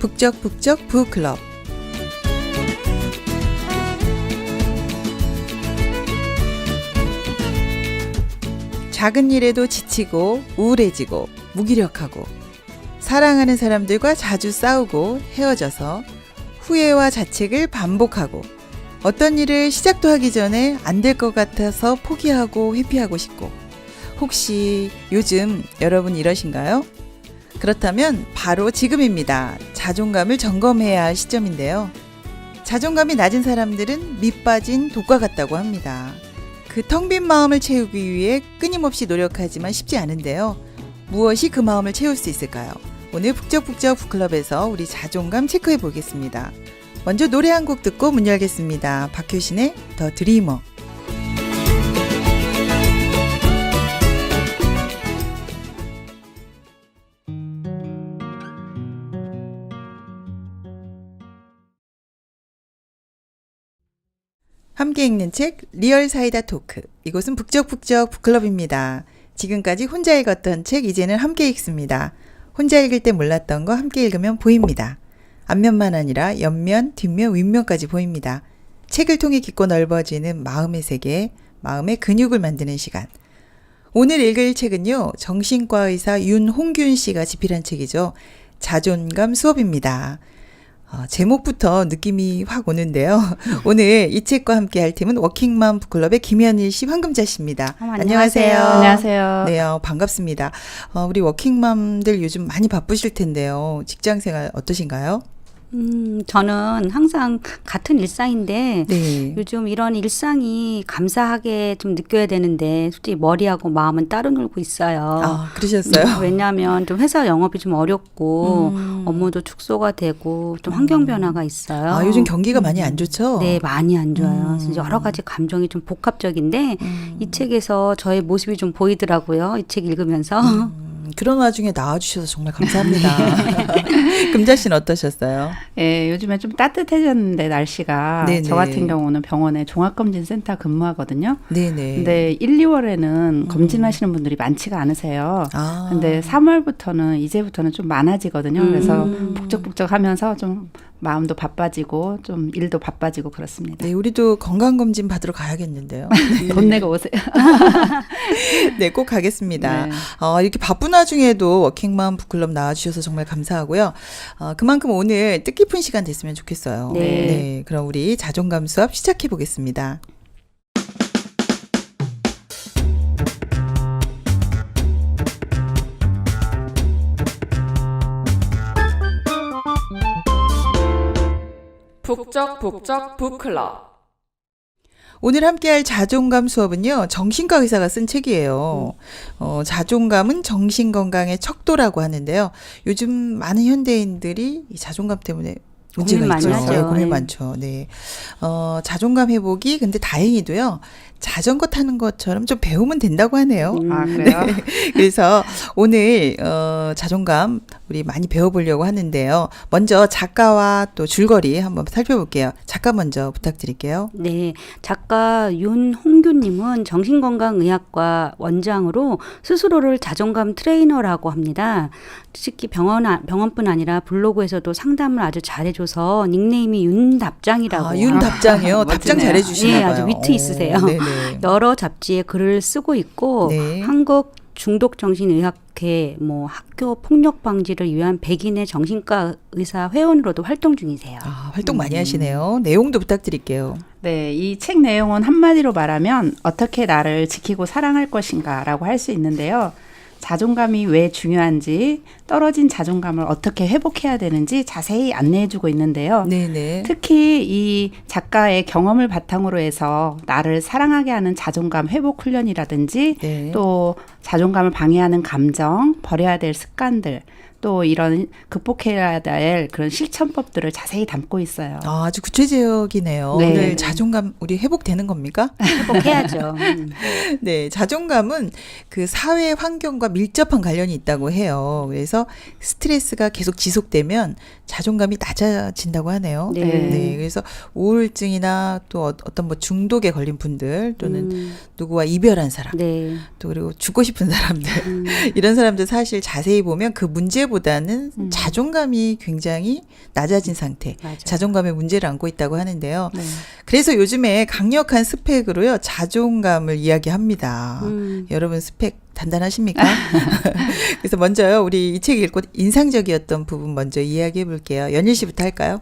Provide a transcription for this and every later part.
북적북적 북클럽. 작은 일에도 지치고 우울해지고 무기력하고 사랑하는 사람들과 자주 싸우고 헤어져서 후회와 자책을 반복하고 어떤 일을 시작도 하기 전에 안 될 것 같아서 포기하고 회피하고 싶고 혹시 요즘 여러분 이러신가요? 그렇다면 바로 지금입니다. 자존감을 점검해야 할 시점인데요. 자존감이 낮은 사람들은 밑 빠진 독과 같다고 합니다. 그 텅 빈 마음을 채우기 위해 끊임없이 노력하지만 쉽지 않은데요. 무엇이 그 마음을 채울 수 있을까요? 오늘 북적북적 북클럽에서 우리 자존감 체크해 보겠습니다. 먼저 노래 한 곡 듣고 문 열겠습니다. 박효신의 더 드리머. 함께 읽는 책 리얼 사이다 토크. 이곳은 북적북적 북클럽입니다. 지금까지 혼자 읽었던 책 이제는 함께 읽습니다. 혼자 읽을 때 몰랐던 거 함께 읽으면 보입니다. 앞면만 아니라 옆면, 뒷면, 윗면까지 보입니다. 책을 통해 깊고 넓어지는 마음의 세계, 마음의 근육을 만드는 시간. 오늘 읽을 책은요, 정신과 의사 윤홍균 씨가 집필한 책이죠. 자존감 수업입니다. 제목부터 느낌이 확 오는데요. 오늘 이 책과 함께 할 팀은 워킹맘 북클럽의 김현일 씨, 황금자 씨입니다. 안녕하세요. 안녕하세요. 네, 반갑습니다. 우리 워킹맘들 요즘 많이 바쁘실 텐데요. 직장생활 어떠신가요? 저는 항상 같은 일상인데 네. 요즘 이런 일상이 감사하게 좀 느껴야 되는데 솔직히 머리하고 마음은 따로 놀고 있어요. 그러셨어요? 왜냐하면 좀 회사 영업이 좀 어렵고 업무도 축소가 되고 좀 환경 변화가 있어요. 요즘 경기가 많이 안 좋죠? 네, 많이 안 좋아요. 그래서 여러 가지 감정이 좀 복합적인데 이 책에서 저의 모습이 좀 보이더라고요. 이 책 읽으면서. 그런 와중에 나와주셔서 정말 감사합니다. 금자 씨는 어떠셨어요? 예, 요즘에 좀 따뜻해졌는데 날씨가 네네. 저 같은 경우는 병원에 종합검진센터 근무하거든요. 네네. 근데 1, 2월에는 검진하시는 분들이 많지가 않으세요. 근데 3월부터는 이제부터는 좀 많아지거든요. 그래서 북적북적 하면서 좀 마음도 바빠지고 좀 일도 바빠지고 그렇습니다. 네, 우리도 건강검진 받으러 가야겠는데요. 돈 내고 오세요. 네, 꼭 가겠습니다. 네. 이렇게 바쁜 와중에도 워킹맘 북클럽 나와주셔서 정말 감사하고요. 그만큼 오늘 뜻깊은 시간 됐으면 좋겠어요. 네. 그럼 우리 자존감 수업 시작해 보겠습니다. 북적북적 북클럽. 오늘 함께할 자존감 수업은요, 정신과 의사가 쓴 책이에요. 자존감은 정신건강의 척도라고 하는데요. 요즘 많은 현대인들이 이 자존감 때문에 문제가 고민 있죠. 많이 하죠. 고민 네. 많죠. 네. 자존감 회복이 근데 다행히도요, 자전거 타는 것처럼 좀 배우면 된다고 하네요. 아, 그래요? 그래서 오늘 자존감 우리 많이 배워보려고 하는데요. 먼저 작가와 또 줄거리 한번 살펴볼게요. 작가 먼저 부탁드릴게요. 네, 작가 윤홍규님은 정신건강의학과 원장으로 스스로를 자존감 트레이너라고 합니다. 특히 병원뿐 아니라 블로그에서도 상담을 아주 잘해줘서 닉네임이 윤답장이라고. 윤답장이요? 답장 멋지네요. 잘해주시나 네, 봐요. 아주 위트 있으세요. 네네. 여러 잡지에 글을 쓰고 있고 네. 한국 중독정신의학회 학교 폭력 방지를 위한 백인의 정신과 의사 회원으로도 활동 중이세요. 활동 많이 하시네요. 내용도 부탁드릴게요. 네, 이 책 내용은 한마디로 말하면 어떻게 나를 지키고 사랑할 것인가라고 할 수 있는데요. 자존감이 왜 중요한지, 떨어진 자존감을 어떻게 회복해야 되는지 자세히 안내해주고 있는데요. 네네. 특히 이 작가의 경험을 바탕으로 해서 나를 사랑하게 하는 자존감 회복 훈련이라든지 네. 또 자존감을 방해하는 감정, 버려야 될 습관들, 또 이런 극복해야 될 그런 실천법들을 자세히 담고 있어요. 아주 구체적이네요. 네. 오늘 자존감 우리 회복되는 겁니까? 회복해야죠. 네, 자존감은 그 사회 환경과 밀접한 관련이 있다고 해요. 그래서 스트레스가 계속 지속되면 자존감이 낮아진다고 하네요. 네. 네, 그래서 우울증이나 또 어떤 뭐 중독에 걸린 분들 또는 누구와 이별한 사람, 네. 또 그리고 죽고 싶은 사람들 이런 사람들 사실 자세히 보면 그 문제보다는 자존감이 굉장히 낮아진 상태, 맞아요. 자존감의 문제를 안고 있다고 하는데요. 네. 그래서 요즘에 강력한 스펙으로요 자존감을 이야기합니다. 여러분 스펙 단단하십니까? 그래서 먼저요 우리 이 책 읽고 인상적이었던 부분 먼저 이야기해 볼게요. 연일 씨부터 할까요?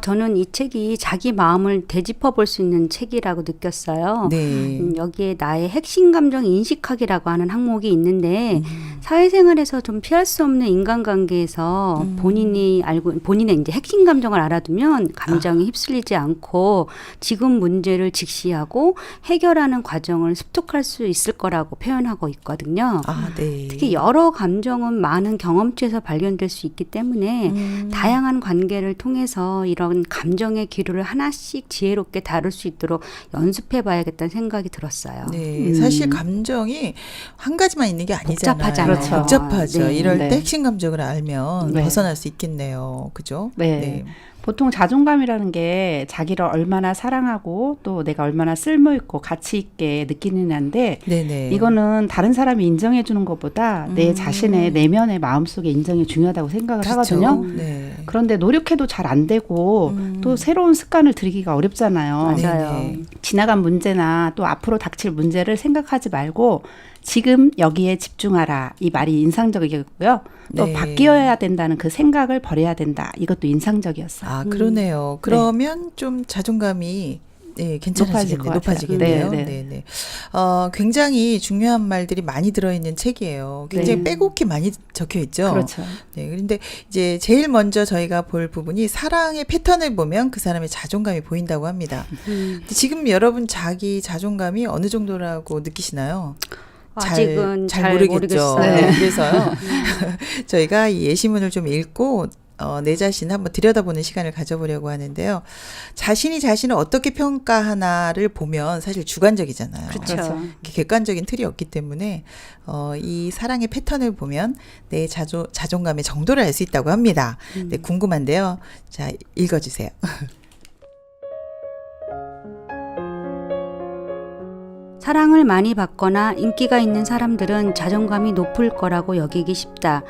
저는 이 책이 자기 마음을 되짚어 볼 수 있는 책이라고 느꼈어요. 네. 여기에 나의 핵심 감정 인식하기라고 하는 항목이 있는데 사회생활에서 좀 피할 수 없는 인간관계에서 본인의 이제 핵심 감정을 알아두면 감정에 휩쓸리지 않고 지금 문제를 직시하고 해결하는 과정을 습득할 수 있을 거라고 표현하고 있거든요. 네. 특히 여러 감정은 많은 경험치에서 발견될 수 있기 때문에 다양한 관계를 통해서 이런 감정의 기류를 하나씩 지혜롭게 다룰 수 있도록 연습해 봐야겠다는 생각이 들었어요. 네, 사실 감정이 한 가지만 있는 게 아니잖아요. 복잡하잖아요. 그렇죠. 복잡하죠. 네. 이럴 네. 때 핵심 감정을 알면 네. 벗어날 수 있겠네요. 그죠? 네. 보통 자존감이라는 게 자기를 얼마나 사랑하고 또 내가 얼마나 쓸모있고 가치 있게 느끼느냐인데 네네. 이거는 다른 사람이 인정해 주는 것보다 내 자신의 내면의 마음속에 인정이 중요하다고 생각을 그렇죠. 하거든요. 네. 그런데 노력해도 잘 안 되고 또 새로운 습관을 들이기가 어렵잖아요. 맞아요. 네네. 지나간 문제나 또 앞으로 닥칠 문제를 생각하지 말고 지금 여기에 집중하라. 이 말이 인상적이었고요. 또 네. 바뀌어야 된다는 그 생각을 버려야 된다. 이것도 인상적이었어요. 그러네요. 그러면 좀 자존감이 네, 높아질 것 같아요. 높아지겠네요. 네, 네. 네네. 굉장히 중요한 말들이 많이 들어있는 책이에요. 굉장히 네. 빼곡히 많이 적혀 있죠. 그렇죠. 네, 그런데 이제 제일 먼저 저희가 볼 부분이 사랑의 패턴을 보면 그 사람의 자존감이 보인다고 합니다. 근데 지금 여러분 자기 자존감이 어느 정도라고 느끼시나요? 아직은 잘 모르겠죠. 모르겠어요. 네, 그래서요. 저희가 이 예시문을 좀 읽고 내 자신을 한번 들여다보는 시간을 가져보려고 하는데요. 자신이 자신을 어떻게 평가하나를 보면 사실 주관적이잖아요. 그렇죠. 객관적인 틀이 없기 때문에 이 사랑의 패턴을 보면 내 자존감의 정도를 알 수 있다고 합니다. 네, 궁금한데요. 자, 읽어주세요. 사랑을 많이 받거나 인기가 있는 사람들은 자존감이 높을 거라고 여기기 쉽다.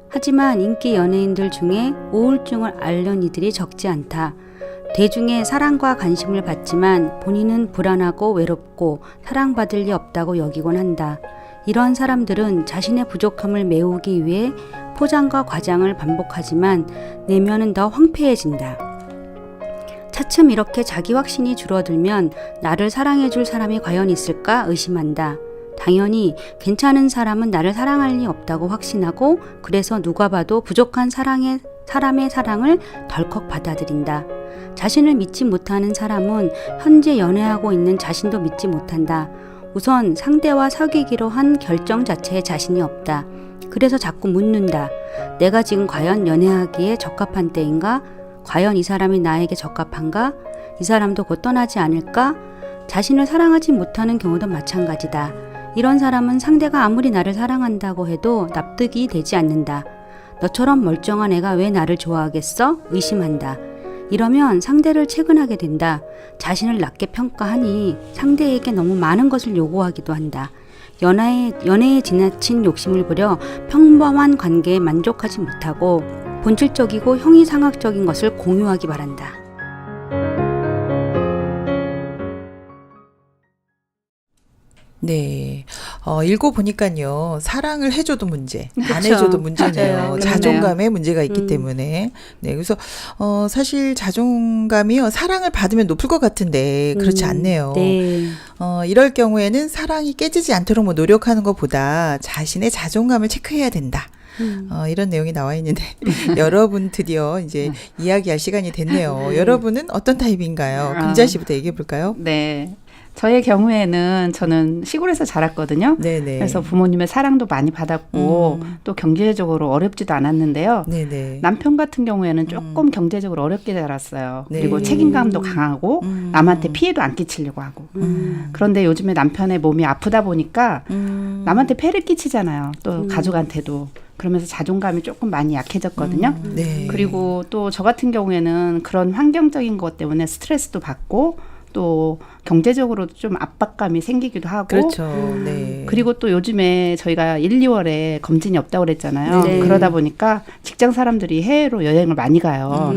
하지만 인기 연예인들 중에 우울증을 앓는 이들이 적지 않다. 대중의 사랑과 관심을 받지만 본인은 불안하고 외롭고 사랑받을 리 없다고 여기곤 한다. 이런 사람들은 자신의 부족함을 메우기 위해 포장과 과장을 반복하지만 내면은 더 황폐해진다. 차츰 이렇게 자기 확신이 줄어들면 나를 사랑해줄 사람이 과연 있을까 의심한다. 당연히 괜찮은 사람은 나를 사랑할 리 없다고 확신하고 그래서 누가 봐도 부족한 사람의 사랑을 덜컥 받아들인다. 자신을 믿지 못하는 사람은 현재 연애하고 있는 자신도 믿지 못한다. 우선 상대와 사귀기로 한 결정 자체에 자신이 없다. 그래서 자꾸 묻는다. 내가 지금 과연 연애하기에 적합한 때인가? 과연 이 사람이 나에게 적합한가? 이 사람도 곧 떠나지 않을까? 자신을 사랑하지 못하는 경우도 마찬가지다. 이런 사람은 상대가 아무리 나를 사랑한다고 해도 납득이 되지 않는다. 너처럼 멀쩡한 애가 왜 나를 좋아하겠어? 의심한다. 이러면 상대를 채근하게 된다. 자신을 낮게 평가하니 상대에게 너무 많은 것을 요구하기도 한다. 연애에 지나친 욕심을 부려 평범한 관계에 만족하지 못하고 본질적이고 형이상학적인 것을 공유하기 바란다. 네. 읽어보니까요. 사랑을 해줘도 문제, 안 그쵸. 해줘도 문제네요. 맞아요. 자존감에 문제가 있기 때문에. 네. 그래서, 사실 자존감이요. 사랑을 받으면 높을 것 같은데, 그렇지 않네요. 네. 이럴 경우에는 사랑이 깨지지 않도록 뭐 노력하는 것보다 자신의 자존감을 체크해야 된다. 이런 내용이 나와 있는데, 여러분 드디어 이제 이야기할 시간이 됐네요. 여러분은 어떤 타입인가요? 금자 씨부터 얘기해 볼까요? 네. 저의 경우에는 저는 시골에서 자랐거든요. 네네. 그래서 부모님의 사랑도 많이 받았고 또 경제적으로 어렵지도 않았는데요. 네네. 남편 같은 경우에는 조금 경제적으로 어렵게 자랐어요. 네. 그리고 책임감도 강하고 남한테 피해도 안 끼치려고 하고. 그런데 요즘에 남편의 몸이 아프다 보니까 남한테 폐를 끼치잖아요. 또 가족한테도. 그러면서 자존감이 조금 많이 약해졌거든요. 네. 그리고 또 저 같은 경우에는 그런 환경적인 것 때문에 스트레스도 받고 또 경제적으로도 좀 압박감이 생기기도 하고 그렇죠. 네. 그리고 또 요즘에 저희가 1, 2월에 검진이 없다고 그랬잖아요. 네. 그러다 보니까 직장 사람들이 해외로 여행을 많이 가요.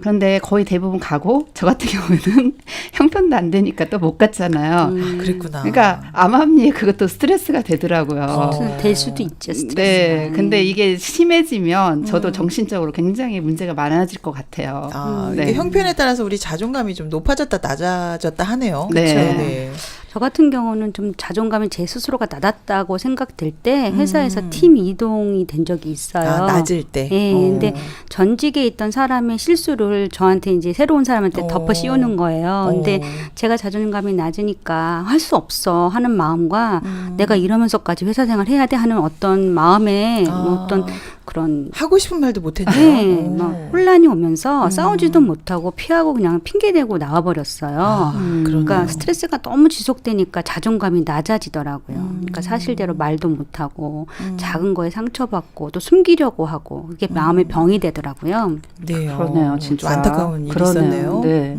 그런데 거의 대부분 가고 저 같은 경우에는 형편도 안 되니까 또 못 갔잖아요. 그랬구나. 그러니까 암암리에 그것도 스트레스가 되더라고요. 될 수도 있죠. 스트레스가. 네, 근데 이게 심해지면 저도 정신적으로 굉장히 문제가 많아질 것 같아요. 아, 네. 이게 형편에 따라서 우리 자존감이 좀 높아졌다 낮아졌다 하네요. 네. 그렇죠? 네. 저 같은 경우는 좀 자존감이 제 스스로가 낮았다고 생각될 때 회사에서 팀 이동이 된 적이 있어요. 아, 낮을 때. 예, 근데 전직에 있던 사람의 실수를 저한테 이제 새로운 사람한테 덮어 씌우는 거예요. 근데 제가 자존감이 낮으니까 할 수 없어 하는 마음과 내가 이러면서까지 회사 생활 해야 돼 하는 어떤 마음에 뭐 어떤 그런 하고 싶은 말도 못했네요. 네, 막 혼란이 오면서 싸우지도 못하고 피하고 그냥 핑계대고 나와버렸어요. 그러니까 스트레스가 너무 지속되니까 자존감이 낮아지더라고요. 그러니까 사실대로 말도 못하고 작은 거에 상처받고 또 숨기려고 하고 그게 마음의 병이 되더라고요. 네. 그러네요, 진짜. 좀 안타까운 일이 그러네요. 있었네요. 네.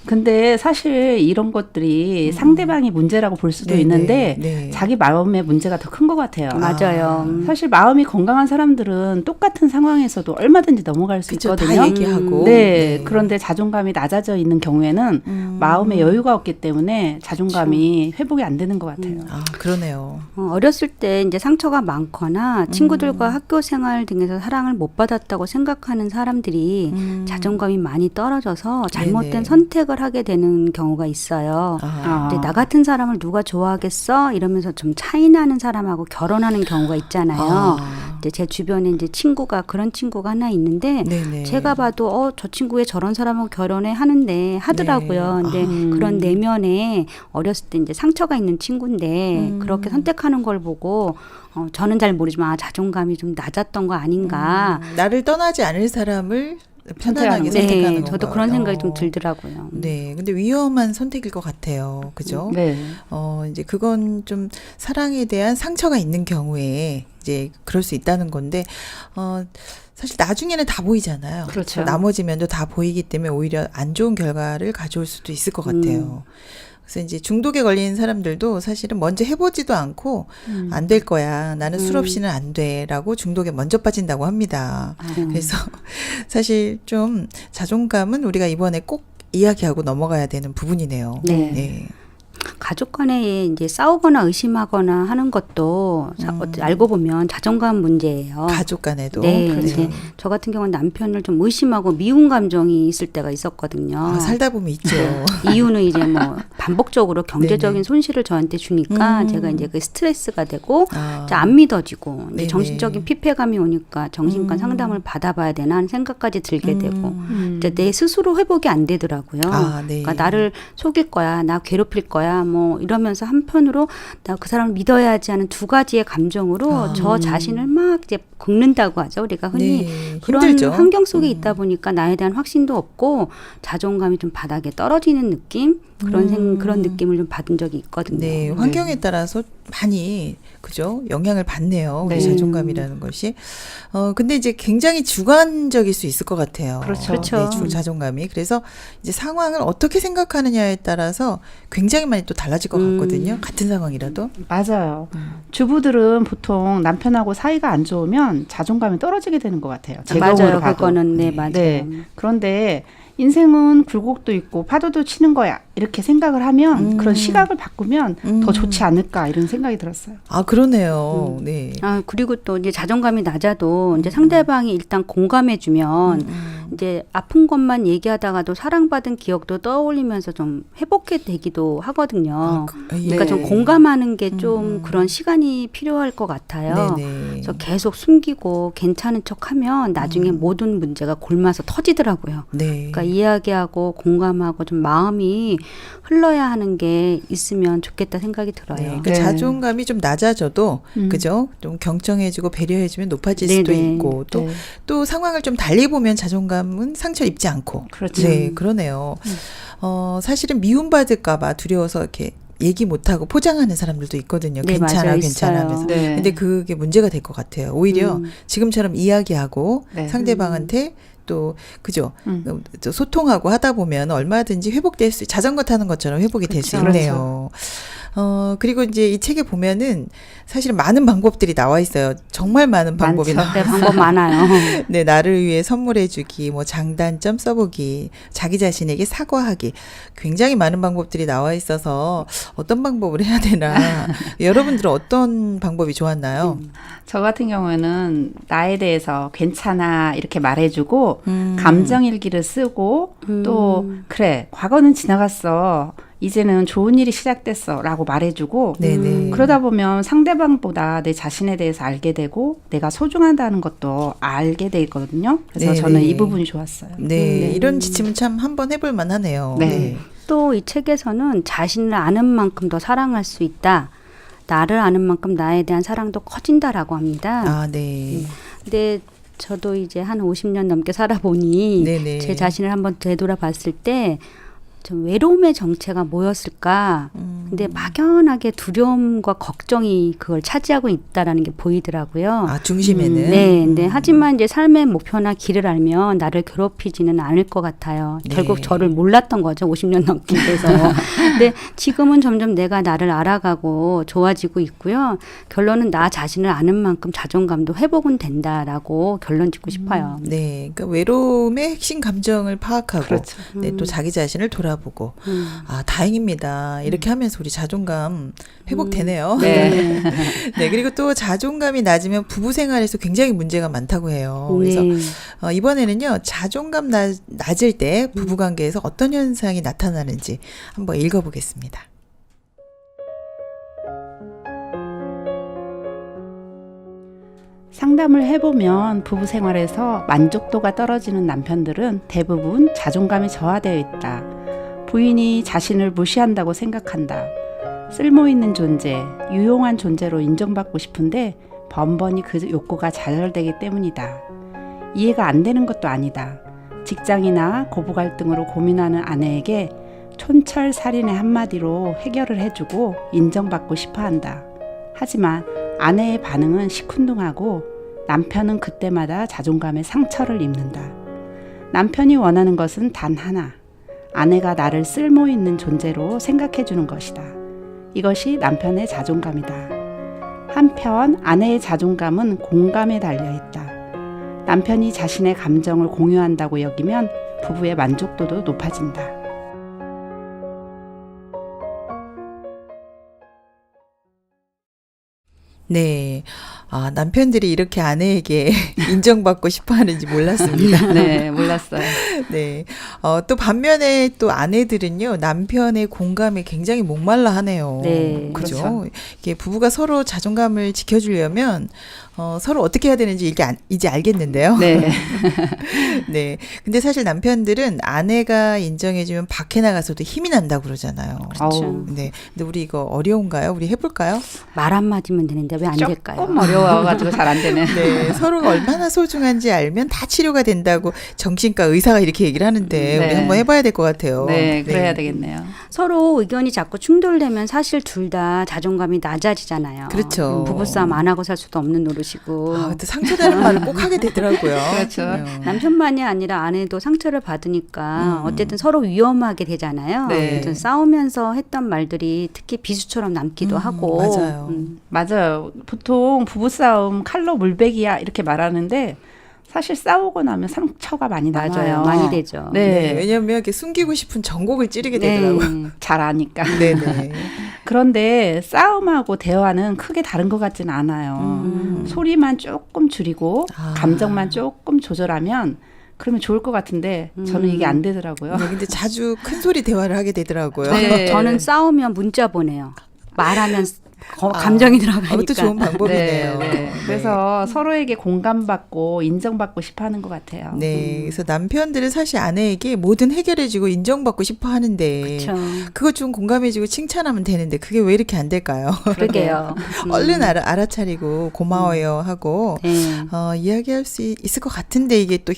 근데 사실 이런 것들이 상대방이 문제라고 볼 수도 네, 있는데 네, 네. 자기 마음의 문제가 더 큰 것 같아요. 맞아요. 사실 마음이 건강한 사람들은 똑같은 상황에서도 얼마든지 넘어갈 수 그쵸, 있거든요. 다 얘기하고. 네. 그런데 자존감이 낮아져 있는 경우에는 마음의 여유가 없기 때문에 자존감이 회복이 안 되는 것 같아요. 아, 그러네요. 어렸을 때 이제 상처가 많거나 친구들과 학교 생활 등에서 사랑을 못 받았다고 생각하는 사람들이 자존감이 많이 떨어져서 잘못된 네네. 선택을 하게 되는 경우가 있어요. 아. 이제 나 같은 사람을 누가 좋아하겠어? 이러면서 좀 차이 나는 사람하고 결혼하는 경우가 있잖아요. 아. 이제 제 주변에 이제 친구가 그런 친구가 하나 있는데 네네. 제가 봐도 저 친구 왜 저런 사람하고 결혼해 하는데 하더라고요. 네. 근데 그런 내면에 어렸을 때 이제 상처가 있는 친구인데 그렇게 선택하는 걸 보고 저는 잘 모르지만 자존감이 좀 낮았던 거 아닌가. 나를 떠나지 않을 사람을 편안하게 선택하는 선택하는 네, 건가요? 저도 그런 생각이 좀 들더라고요. 네, 근데 위험한 선택일 것 같아요. 그죠? 네. 이제 그건 좀 사랑에 대한 상처가 있는 경우에 이제 그럴 수 있다는 건데, 사실 나중에는 다 보이잖아요. 그렇죠. 나머지 면도 다 보이기 때문에 오히려 안 좋은 결과를 가져올 수도 있을 것 같아요. 그래서 이제 중독에 걸린 사람들도 사실은 먼저 해보지도 않고 안 될 거야. 나는 술 없이는 안 돼라고 중독에 먼저 빠진다고 합니다. 그래서 사실 좀 자존감은 우리가 이번에 꼭 이야기하고 넘어가야 되는 부분이네요. 네. 네. 가족 간에 이제 싸우거나 의심하거나 하는 것도 알고 보면 자존감 문제예요. 가족 간에도. 네, 그렇죠. 이제 저 같은 경우는 남편을 좀 의심하고 미운 감정이 있을 때가 있었거든요. 아, 살다 보면 있죠. 이유는 이제 뭐 반복적으로 경제적인 네네. 손실을 저한테 주니까 제가 이제 그 스트레스가 되고 아. 이제 안 믿어지고 이제 네네. 정신적인 피폐감이 오니까 정신과 상담을 받아봐야 되나 하는 생각까지 들게 되고 이제 내 스스로 회복이 안 되더라고요. 아, 네. 그러니까 나를 속일 거야, 나 괴롭힐 거야, 뭐 이러면서 한편으로 나 그 사람을 믿어야지 하는 두 가지의 감정으로 저 자신을 막 이제 긁는다고 하죠. 우리가 흔히 네, 그런 힘들죠. 환경 속에 있다 보니까 나에 대한 확신도 없고 자존감이 좀 바닥에 떨어지는 느낌 그런 느낌을 좀 받은 적이 있거든요. 네, 환경에 따라서 많이 그죠? 영향을 받네요. 우리 네. 자존감이라는 것이. 근데 이제 굉장히 주관적일 수 있을 것 같아요. 그렇죠. 그렇죠. 네, 자존감이. 그래서 이제 상황을 어떻게 생각하느냐에 따라서 굉장히 많이 또 달라질 것 같거든요. 같은 상황이라도. 맞아요. 주부들은 보통 남편하고 사이가 안 좋으면 자존감이 떨어지게 되는 것 같아요. 제 경우를 맞아요. 봐도. 그거는 네, 맞아요. 네. 그런데 인생은 굴곡도 있고 파도도 치는 거야. 이렇게 생각을 하면 그런 시각을 바꾸면 더 좋지 않을까 이런 생각이 들었어요. 아, 그러네요. 네. 그리고 또 이제 자존감이 낮아도 이제 상대방이 일단 공감해주면 이제 아픈 것만 얘기하다가도 사랑받은 기억도 떠올리면서 좀 회복해 되기도 하거든요. 그러니까 좀 공감하는 게 좀 그런 시간이 필요할 것 같아요. 네네. 그래서 계속 숨기고 괜찮은 척하면 나중에 모든 문제가 골마서 터지더라고요. 네. 그러니까 이야기하고 공감하고 좀 마음이 흘러야 하는 게 있으면 좋겠다 생각이 들어요. 네. 그러니까 네. 자존감이 좀 낮아져도 그죠? 좀 경청해주고 배려해주면 높아질 수도 네네. 있고 또 네. 또 상황을 좀 달리 보면 자존감은 상처 입지 않고. 그렇죠. 네, 그러네요. 사실은 미움받을까봐 두려워서 이렇게 얘기 못하고 포장하는 사람들도 있거든요. 네, 괜찮아, 맞아요. 괜찮아 있어요. 하면서. 네. 근데 그게 문제가 될 것 같아요. 오히려 지금처럼 이야기하고 네. 상대방한테 또 그죠? 또 소통하고 하다 보면 얼마든지 회복될 수, 자전거 타는 것처럼 회복이 될 수 그렇죠. 있네요. 그리고 이제 이 책에 보면은 사실 많은 방법들이 나와 있어요. 정말 많은 방법이 많죠. 나와 네, 방법 많아요. 네, 나를 위해 선물해주기, 뭐 장단점 써보기, 자기 자신에게 사과하기, 굉장히 많은 방법들이 나와 있어서 어떤 방법을 해야 되나? 여러분들은 어떤 방법이 좋았나요? 저 같은 경우에는 나에 대해서 괜찮아 이렇게 말해주고 감정일기를 쓰고 또 그래 과거는 지나갔어 이제는 좋은 일이 시작됐어 라고 말해주고 네네. 그러다 보면 상대방보다 내 자신에 대해서 알게 되고 내가 소중하다는 것도 알게 되거든요. 그래서 네네. 저는 이 부분이 좋았어요. 네, 이런 지침은 참 한번 해볼 만하네요. 네. 또 이 책에서는 자신을 아는 만큼 더 사랑할 수 있다. 나를 아는 만큼 나에 대한 사랑도 커진다라고 합니다. 아, 네. 근데 저도 이제 한 50년 넘게 살아보니 네네. 제 자신을 한번 되돌아봤을 때 좀 외로움의 정체가 뭐였을까? 근데 막연하게 두려움과 걱정이 그걸 차지하고 있다라는 게 보이더라고요. 아, 중심에는. 네, 네. 하지만 이제 삶의 목표나 길을 알면 나를 괴롭히지는 않을 것 같아요. 네. 결국 저를 몰랐던 거죠. 50년 넘게 돼서. 근데 지금은 점점 내가 나를 알아가고 좋아지고 있고요. 결론은 나 자신을 아는 만큼 자존감도 회복은 된다라고 결론 짓고 싶어요. 네, 그러니까 외로움의 핵심 감정을 파악하고, 그렇죠. 네, 또 자기 자신을 돌아보고, 아, 다행입니다. 이렇게 하면서 우리 자존감 회복되네요. 네. 네, 그리고 또 자존감이 낮으면 부부 생활에서 굉장히 문제가 많다고 해요. 그래서 네. 이번에는요, 자존감 낮을 때 부부 관계에서 어떤 현상이 나타나는지 한번 읽어보겠습니다. 상담을 해보면 부부 생활에서 만족도가 떨어지는 남편들은 대부분 자존감이 저하되어 있다. 부인이 자신을 무시한다고 생각한다. 쓸모있는 존재, 유용한 존재로 인정받고 싶은데 번번이 그 욕구가 좌절되기 때문이다. 이해가 안 되는 것도 아니다. 직장이나 고부 갈등으로 고민하는 아내에게 촌철살인의 한마디로 해결을 해주고 인정받고 싶어 한다. 하지만 아내의 반응은 시큰둥하고 남편은 그때마다 자존감에 상처를 입는다. 남편이 원하는 것은 단 하나. 아내가 나를 쓸모있는 존재로 생각해주는 것이다. 이것이 남편의 자존감이다. 한편 아내의 자존감은 공감에 달려있다. 남편이 자신의 감정을 공유한다고 여기면 부부의 만족도도 높아진다. 네. 아, 남편들이 이렇게 아내에게 인정받고 싶어 하는지 몰랐습니다. 네, 몰랐어요. 네. 또 반면에 또 아내들은요, 남편의 공감에 굉장히 목말라 하네요. 네, 그죠? 그렇죠. 이게 부부가 서로 자존감을 지켜주려면, 서로 어떻게 해야 되는지 이제 알겠는데요. 네. 네. 근데 사실 남편들은 아내가 인정해주면 밖에 나가서도 힘이 난다고 그러잖아요. 아우, 네. 근데 우리 이거 어려운가요? 우리 해볼까요? 말 한마디면 되는데 왜 안 될까요? 조금 어려워가지고 잘 안 되네. 네, 서로가 얼마나 소중한지 알면 다 치료가 된다고 정신과 의사가 이렇게 얘기를 하는데 네. 우리 한번 해봐야 될 것 같아요. 네, 그래야 되겠네요. 서로 의견이 자꾸 충돌되면 사실 둘 다 자존감이 낮아지잖아요. 그렇죠. 부부싸움 안 하고 살 수도 없는 노릇이고. 아, 근데 상처되는 말을 꼭 하게 되더라고요. 그렇죠. 남편만이 아니라 아내도 상처를 받으니까 어쨌든 서로 위험하게 되잖아요. 네. 어쨌든 싸우면서 했던 말들이 특히 비수처럼 남기도 하고. 맞아요. 맞아요. 보통 부부싸움 칼로 물베기야 이렇게 말하는데 사실 싸우고 나면 상처가 많이 나요. 맞아요. 많이 되죠. 네, 네. 왜냐하면 이렇게 숨기고 싶은 정곡을 찌르게 네. 되더라고요. 잘 아니까. 네네. 그런데 싸움하고 대화는 크게 다른 것 같지는 않아요. 소리만 조금 줄이고 아. 감정만 조금 조절하면 그러면 좋을 것 같은데 저는 이게 안 되더라고요. 네, 근데 자주 큰 소리 대화를 하게 되더라고요. 네. 저는 싸우면 문자 보내요. 말하면 감정이 들어가니까. 그것도 좋은 방법이네요. 네. 그래서 서로에게 공감받고 인정받고 싶어하는 것 같아요. 네, 그래서 남편들은 사실 아내에게 뭐든 해결해주고 인정받고 싶어 하는데 그렇죠. 그거 좀 공감해주고 칭찬하면 되는데 그게 왜 이렇게 안 될까요? 그러게요. 얼른 알아차리고 고마워요 하고 네. 이야기할 수 있을 것 같은데 이게 또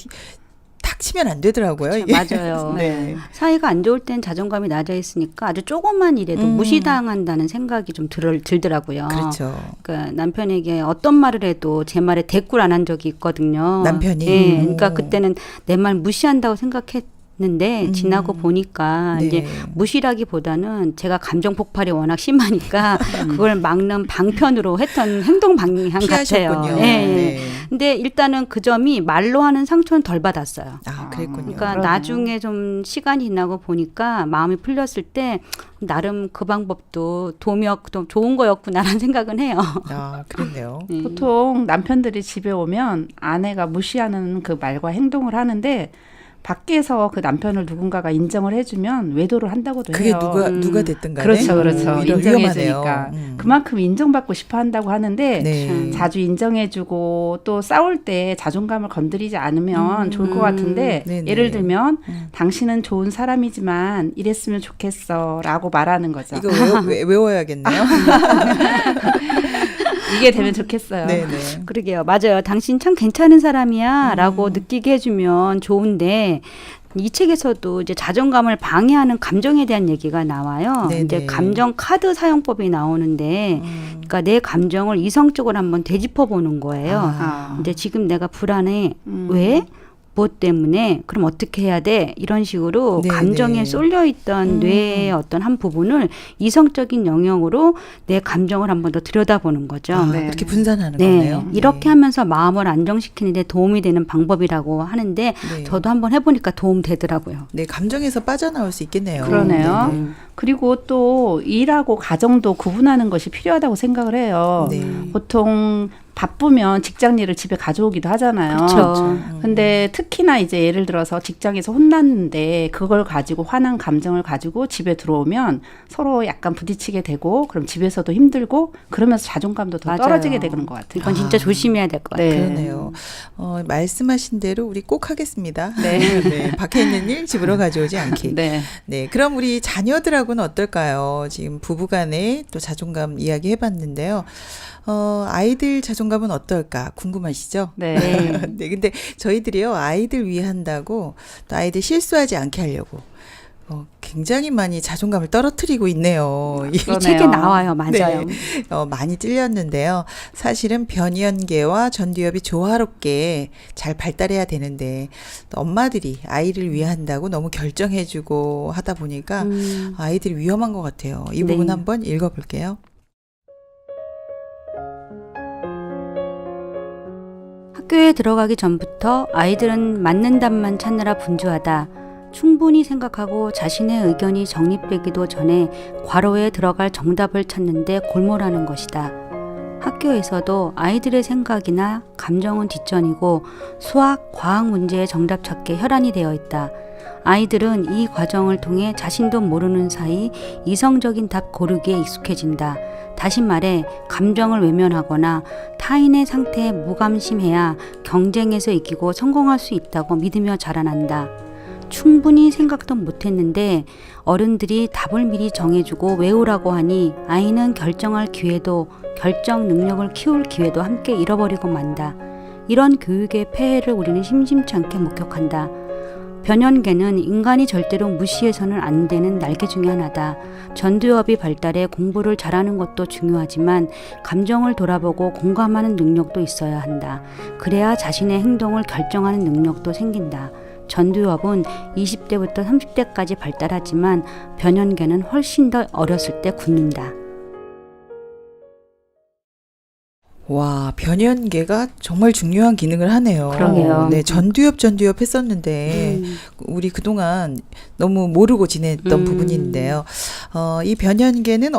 다 치면 안 되더라고요. 그쵸, 이게. 맞아요. 네. 사이가 안 좋을 땐 자존감이 낮아 있으니까 아주 조그만 일에도 무시당한다는 생각이 좀 들더라고요. 그렇죠. 그러니까 남편에게 어떤 말을 해도 제 말에 대꾸를 안 한 적이 있거든요. 남편이? 네, 그러니까 오. 그때는 내 말 무시한다고 생각했는데 지나고 보니까 네. 이제 무시라기보다는 제가 감정 폭발이 워낙 심하니까 그걸 막는 방편으로 했던 행동 방향 같아요. 피하셨군요. 예, 예. 네. 근데 일단은 그 점이 말로 하는 상처는 덜 받았어요. 아, 그랬군요. 그러니까 그러네요. 나중에 좀 시간이 지나고 보니까 마음이 풀렸을 때 나름 그 방법도 도미였고 좋은 거였구나라는 생각은 해요. 아, 그렇네요. 보통 남편들이 집에 오면 아내가 무시하는 그 말과 행동을 하는데 밖에서 그 남편을 누군가가 인정을 해주면 외도를 한다고도 그게 해요. 누가 됐든 간에. 그렇죠, 그렇죠. 오히려 인정해주니까 위험하네요. 그만큼 인정받고 싶어 한다고 하는데 네. 자주 인정해주고 또 싸울 때 자존감을 건드리지 않으면 좋을 것 같은데 네네. 예를 들면 당신은 좋은 사람이지만 이랬으면 좋겠어라고 말하는 거죠. 이거 외워야겠네요. 이게 되면 좋겠어요. 네네. 그러게요. 맞아요. 당신 참 괜찮은 사람이야 라고 느끼게 해주면 좋은데 이 책에서도 이제 자존감을 방해하는 감정에 대한 얘기가 나와요. 네네. 이제 감정 카드 사용법이 나오는데 그러니까 내 감정을 이성적으로 한번 되짚어 보는 거예요. 아. 근데 지금 내가 불안해. 왜? 무엇 때문에? 그럼 어떻게 해야 돼? 이런 식으로 네네. 감정에 쏠려 있던 뇌의 어떤 한 부분을 이성적인 영역으로 내 감정을 한번 더 들여다보는 거죠. 아, 네. 그렇게 분산하는 네, 거네요. 이렇게 하면서 마음을 안정시키는 데 도움이 되는 방법이라고 하는데 네. 저도 한번 해보니까 도움 되더라고요. 네, 감정에서 빠져나올 수 있겠네요. 그러네요. 네네. 그리고 또 일하고 가정도 구분하는 것이 필요하다고 생각을 해요. 네. 보통 바쁘면 직장 일을 집에 가져오기도 하잖아요. 그렇죠. 근데 특히나 이제 예를 들어서 직장에서 혼났는데 그걸 가지고 화난 감정을 가지고 집에 들어오면 서로 약간 부딪히게 되고 그럼 집에서도 힘들고 그러면서 자존감도 더 맞아요. 떨어지게 되는 것 같아요. 이건 진짜 조심해야 될 것 같아요. 네. 그러네요. 말씀하신 대로 우리 꼭 하겠습니다. 네. 네, 밖에 있는 일 집으로 가져오지 않기. 네. 네, 그럼 우리 자녀들하고는 어떨까요? 지금 부부간에 또 자존감 이야기 해봤는데요. 아이들 자존감은 어떨까 궁금하시죠? 네. 네, 근데 저희들이요 아이들 위한다고 또 아이들 실수하지 않게 하려고 굉장히 많이 자존감을 떨어뜨리고 있네요. 이 책에 나와요. 맞아요. 네, 많이 찔렸는데요. 사실은 변연계와 전두엽이 조화롭게 잘 발달해야 되는데 또 엄마들이 아이를 위한다고 너무 결정해주고 하다 보니까 아이들이 위험한 것 같아요. 이 부분 네. 한번 읽어볼게요. 학교에 들어가기 전부터 아이들은 맞는 답만 찾느라 분주하다. 충분히 생각하고 자신의 의견이 정립되기도 전에 괄호에 들어갈 정답을 찾는데 골몰하는 것이다. 학교에서도 아이들의 생각이나 감정은 뒷전이고 수학, 과학 문제의 정답 찾기에 혈안이 되어 있다. 아이들은 이 과정을 통해 자신도 모르는 사이 이성적인 답 고르기에 익숙해진다. 다시 말해 감정을 외면하거나 타인의 상태에 무감심해야 경쟁에서 이기고 성공할 수 있다고 믿으며 자라난다. 충분히 생각도 못했는데 어른들이 답을 미리 정해주고 외우라고 하니 아이는 결정할 기회도 결정 능력을 키울 기회도 함께 잃어버리고 만다. 이런 교육의 폐해를 우리는 심심치 않게 목격한다. 변연계는 인간이 절대로 무시해서는 안 되는 날개 중에 하나다. 전두엽이 발달해 공부를 잘하는 것도 중요하지만 감정을 돌아보고 공감하는 능력도 있어야 한다. 그래야 자신의 행동을 결정하는 능력도 생긴다. 전두엽은 20대부터 30대까지 발달하지만 변연계는 훨씬 더 어렸을 때 굳는다. 와, 변연계가 정말 중요한 기능을 하네요. 그러게요. 네, 전두엽 했었는데 우리 그동안 너무 모르고 지냈던 부분인데요. 이 변연계는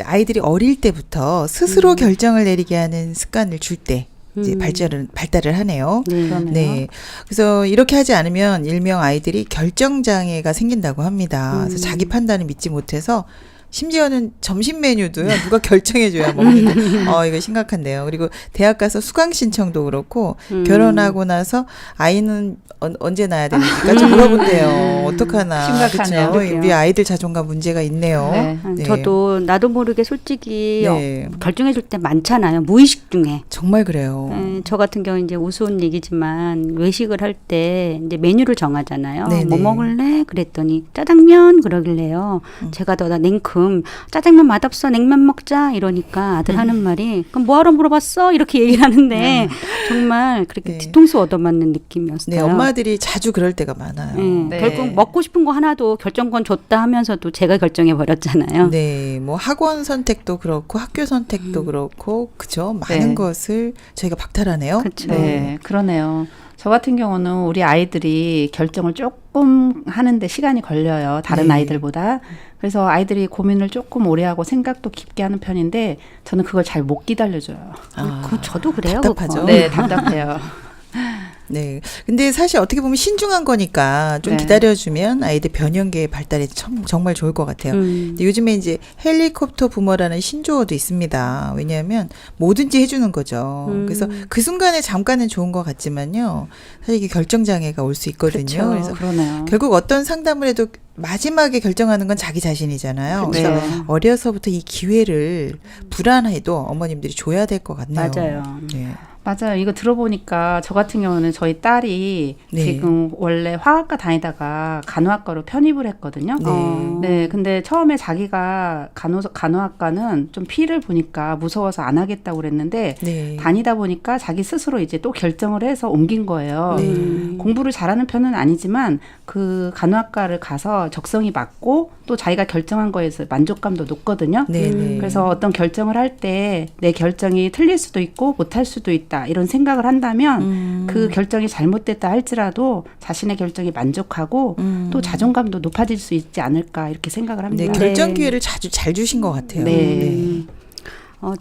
아이들이 어릴 때부터 스스로 결정을 내리게 하는 습관을 줄 때 이제 발달을 하네요. 그러네요. 네. 그래서 이렇게 하지 않으면 일명 아이들이 결정장애가 생긴다고 합니다. 그래서 자기 판단을 믿지 못해서 심지어는 점심 메뉴도요. 누가 결정해줘야 먹는데 이거 심각한데요. 그리고 대학 가서 수강 신청도 그렇고 결혼하고 나서 아이는 언제 낳아야 되니까 좀 물어본대요. 어떡하나. 심각하네요. 그쵸? 우리 아이들 자존감 문제가 있네요. 네. 네. 저도 나도 모르게 솔직히 네. 결정해줄 때 많잖아요. 무의식 중에. 정말 그래요. 저 같은 경우 이제 우스운 얘기지만 외식을 할 때 이제 메뉴를 정하잖아요. 네네. 뭐 먹을래? 그랬더니 짜장면 그러길래요. 제가 더 냉큼 짜장면 맛없어 냉면 먹자 이러니까 아들 하는 말이 그럼 뭐하러 물어봤어? 이렇게 얘기를 하는데 정말 그렇게 네. 뒤통수 얻어맞는 느낌이었어요. 네, 엄마들이 자주 그럴 때가 많아요. 네. 결국 먹고 싶은 거 하나도 결정권 줬다 하면서도 제가 결정해 버렸잖아요. 네, 뭐 학원 선택도 그렇고 학교 선택도 그렇고 그죠? 많은 네. 것을 저희가 박탈하네요. 그렇죠. 네, 그러네요. 저 같은 경우는 우리 아이들이 결정을 조금 하는데 시간이 걸려요. 다른 네. 아이들보다. 그래서 아이들이 고민을 조금 오래 하고 생각도 깊게 하는 편인데 저는 그걸 잘 못 기다려줘요. 그 저도 그래요. 답답하죠. 그거. 네, 답답해요. 네. 근데 사실 어떻게 보면 신중한 거니까 좀 네. 기다려주면 아이들 변형계의 발달에 정말 좋을 것 같아요. 근데 요즘에 이제 헬리콥터 부모라는 신조어도 있습니다. 왜냐하면 뭐든지 해주는 거죠. 그래서 그 순간에 잠깐은 좋은 것 같지만요. 사실 이게 결정장애가 올 수 있거든요. 그렇죠. 그래서 그러네요. 결국 어떤 상담을 해도 마지막에 결정하는 건 자기 자신이잖아요. 네. 그래서 어려서부터 이 기회를 불안해도 어머님들이 줘야 될 것 같네요. 맞아요. 네. 맞아요. 이거 들어보니까 저 같은 경우는 저희 딸이 네. 지금 원래 화학과 다니다가 간호학과로 편입을 했거든요. 네. 네, 근데 처음에 자기가 간호학과는 좀 피를 보니까 무서워서 안 하겠다고 그랬는데 네. 다니다 보니까 자기 스스로 이제 또 결정을 해서 옮긴 거예요. 네. 공부를 잘하는 편은 아니지만 그 간호학과를 가서 적성이 맞고 또 자기가 결정한 거에서 만족감도 높거든요. 네. 네. 그래서 어떤 결정을 할 때 내 결정이 틀릴 수도 있고 못할 수도 있다 이런 생각을 한다면 그 결정이 잘못됐다 할지라도 자신의 결정이 만족하고 또 자존감도 높아질 수 있지 않을까 이렇게 생각을 네, 합니다. 결정 기회를 잘 주신 것 같아요. 네.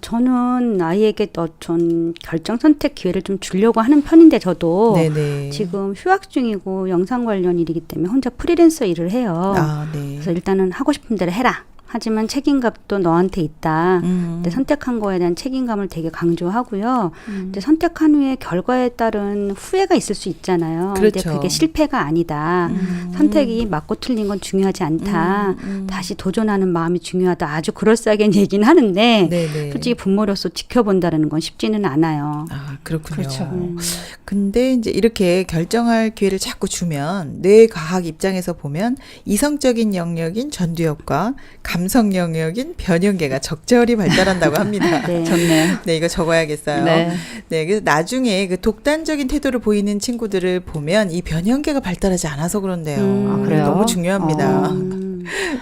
저는 아이에게 전 결정 선택 기회를 좀 주려고 하는 편인데 저도 네네. 지금 휴학 중이고 영상 관련 일이기 때문에 혼자 프리랜서 일을 해요. 네. 그래서 일단은 하고 싶은 대로 해라. 하지만 책임감도 너한테 있다. 근데 선택한 거에 대한 책임감을 되게 강조하고요. 근데 선택한 후에 결과에 따른 후회가 있을 수 있잖아요. 근데 그렇죠. 그게 실패가 아니다. 선택이 맞고 틀린 건 중요하지 않다. 다시 도전하는 마음이 중요하다. 아주 그럴싸하게 얘기는 하는데 네네. 솔직히 부모로서 지켜본다는 건 쉽지는 않아요. 그렇군요. 그렇죠. 근데 이제 이렇게 결정할 기회를 자꾸 주면 뇌과학 입장에서 보면 이성적인 영역인 전두엽과 감성 영역인 변형계가 적절히 발달한다고 합니다. 네. 좋네요. 네, 이거 적어야겠어요. 네. 네, 그래서 나중에 그 독단적인 태도를 보이는 친구들을 보면 이 변형계가 발달하지 않아서 그런데요. 그래요? 너무 중요합니다.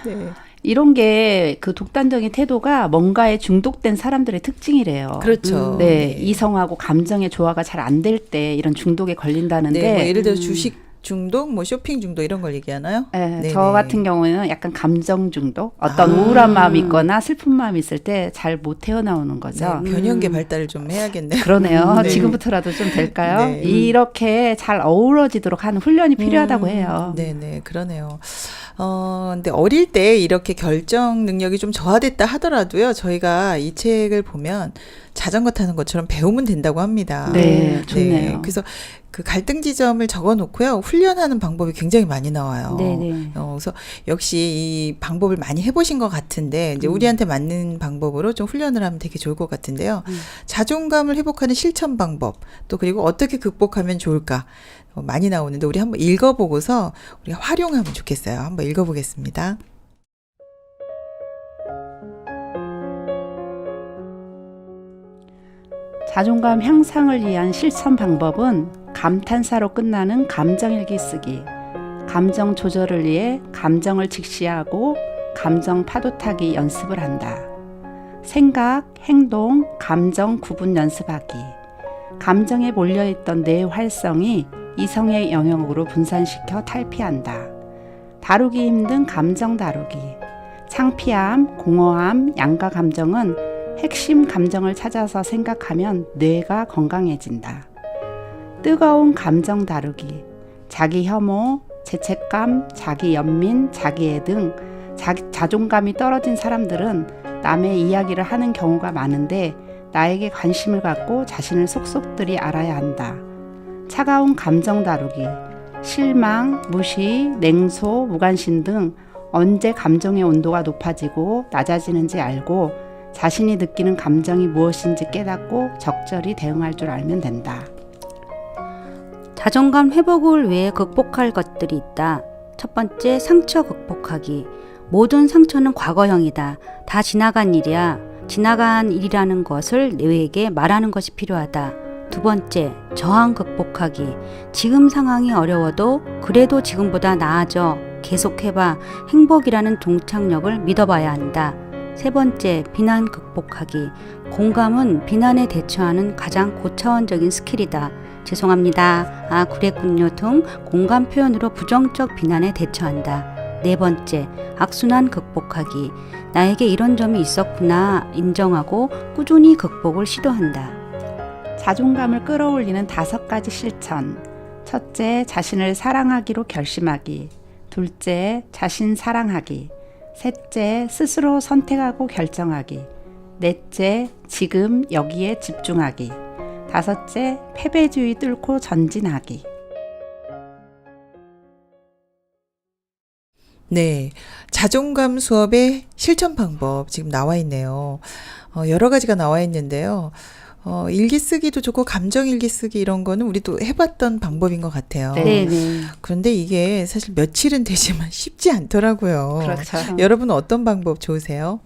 네. 이런 게 그 독단적인 태도가 뭔가에 중독된 사람들의 특징이래요. 그렇죠. 네, 이성하고 감정의 조화가 잘 안 될 때 이런 중독에 걸린다는데 네, 뭐 예를 들어 주식 중독, 뭐 쇼핑 중독 이런 걸 얘기하나요? 네, 네네. 저 같은 경우에는 약간 감정 중독, 어떤 우울한 마음이 있거나 슬픈 마음이 있을 때 잘 못 헤어나오는 거죠. 네, 변형계 발달을 좀 해야겠네요. 그러네요. 네. 지금부터라도 좀 될까요? 네. 이렇게 잘 어우러지도록 하는 훈련이 필요하다고 해요. 네네, 그러네요. 근데 어릴 때 이렇게 결정 능력이 좀 저하됐다 하더라도요, 저희가 이 책을 보면 자전거 타는 것처럼 배우면 된다고 합니다. 네, 좋네요. 그래서 그 갈등 지점을 적어 놓고요, 훈련하는 방법이 굉장히 많이 나와요. 네네. 그래서 역시 이 방법을 많이 해보신 것 같은데, 이제 우리한테 맞는 방법으로 좀 훈련을 하면 되게 좋을 것 같은데요. 자존감을 회복하는 실천 방법, 또 그리고 어떻게 극복하면 좋을까, 많이 나오는데 우리 한번 읽어보고서 우리가 활용하면 좋겠어요. 한번 읽어보겠습니다. 자존감 향상을 위한 실천 방법은 감탄사로 끝나는 감정일기 쓰기, 감정 조절을 위해 감정을 직시하고 감정 파도 타기 연습을 한다. 생각, 행동, 감정 구분 연습하기. 감정에 몰려있던 뇌 활성이 이성의 영역으로 분산시켜 탈피한다. 다루기 힘든 감정 다루기. 창피함, 공허함, 양가 감정은 핵심 감정을 찾아서 생각하면 뇌가 건강해진다. 뜨거운 감정 다루기. 자기 혐오, 죄책감, 자기 연민, 자기애 등 자존감이 떨어진 사람들은 남의 이야기를 하는 경우가 많은데 나에게 관심을 갖고 자신을 속속들이 알아야 한다. 차가운 감정 다루기, 실망, 무시, 냉소, 무관심 등 언제 감정의 온도가 높아지고 낮아지는지 알고 자신이 느끼는 감정이 무엇인지 깨닫고 적절히 대응할 줄 알면 된다. 자존감 회복을 위해 극복할 것들이 있다. 첫 번째, 상처 극복하기. 모든 상처는 과거형이다. 다 지나간 일이야. 지나간 일이라는 것을 뇌에게 말하는 것이 필요하다. 두 번째, 저항 극복하기. 지금 상황이 어려워도 그래도 지금보다 나아져. 계속해봐. 행복이라는 동창력을 믿어봐야 한다. 세 번째, 비난 극복하기. 공감은 비난에 대처하는 가장 고차원적인 스킬이다. 죄송합니다. 아, 그랬군요 등 공감 표현으로 부정적 비난에 대처한다. 네 번째, 악순환 극복하기. 나에게 이런 점이 있었구나 인정하고 꾸준히 극복을 시도한다. 자존감을 끌어올리는 5가지 실천. 첫째, 자신을 사랑하기로 결심하기. 둘째, 자신 사랑하기. 셋째, 스스로 선택하고 결정하기. 넷째, 지금 여기에 집중하기. 다섯째, 패배주의 뚫고 전진하기. 네, 자존감 수업의 실천 방법 지금 나와 있네요. 여러 가지가 나와 있는데요. 일기 쓰기도 좋고 감정 일기 쓰기 이런 거는 우리도 해봤던 방법인 것 같아요. 네. 그런데 이게 사실 며칠은 되지만 쉽지 않더라고요. 그렇죠. 여러분은 어떤 방법 좋으세요?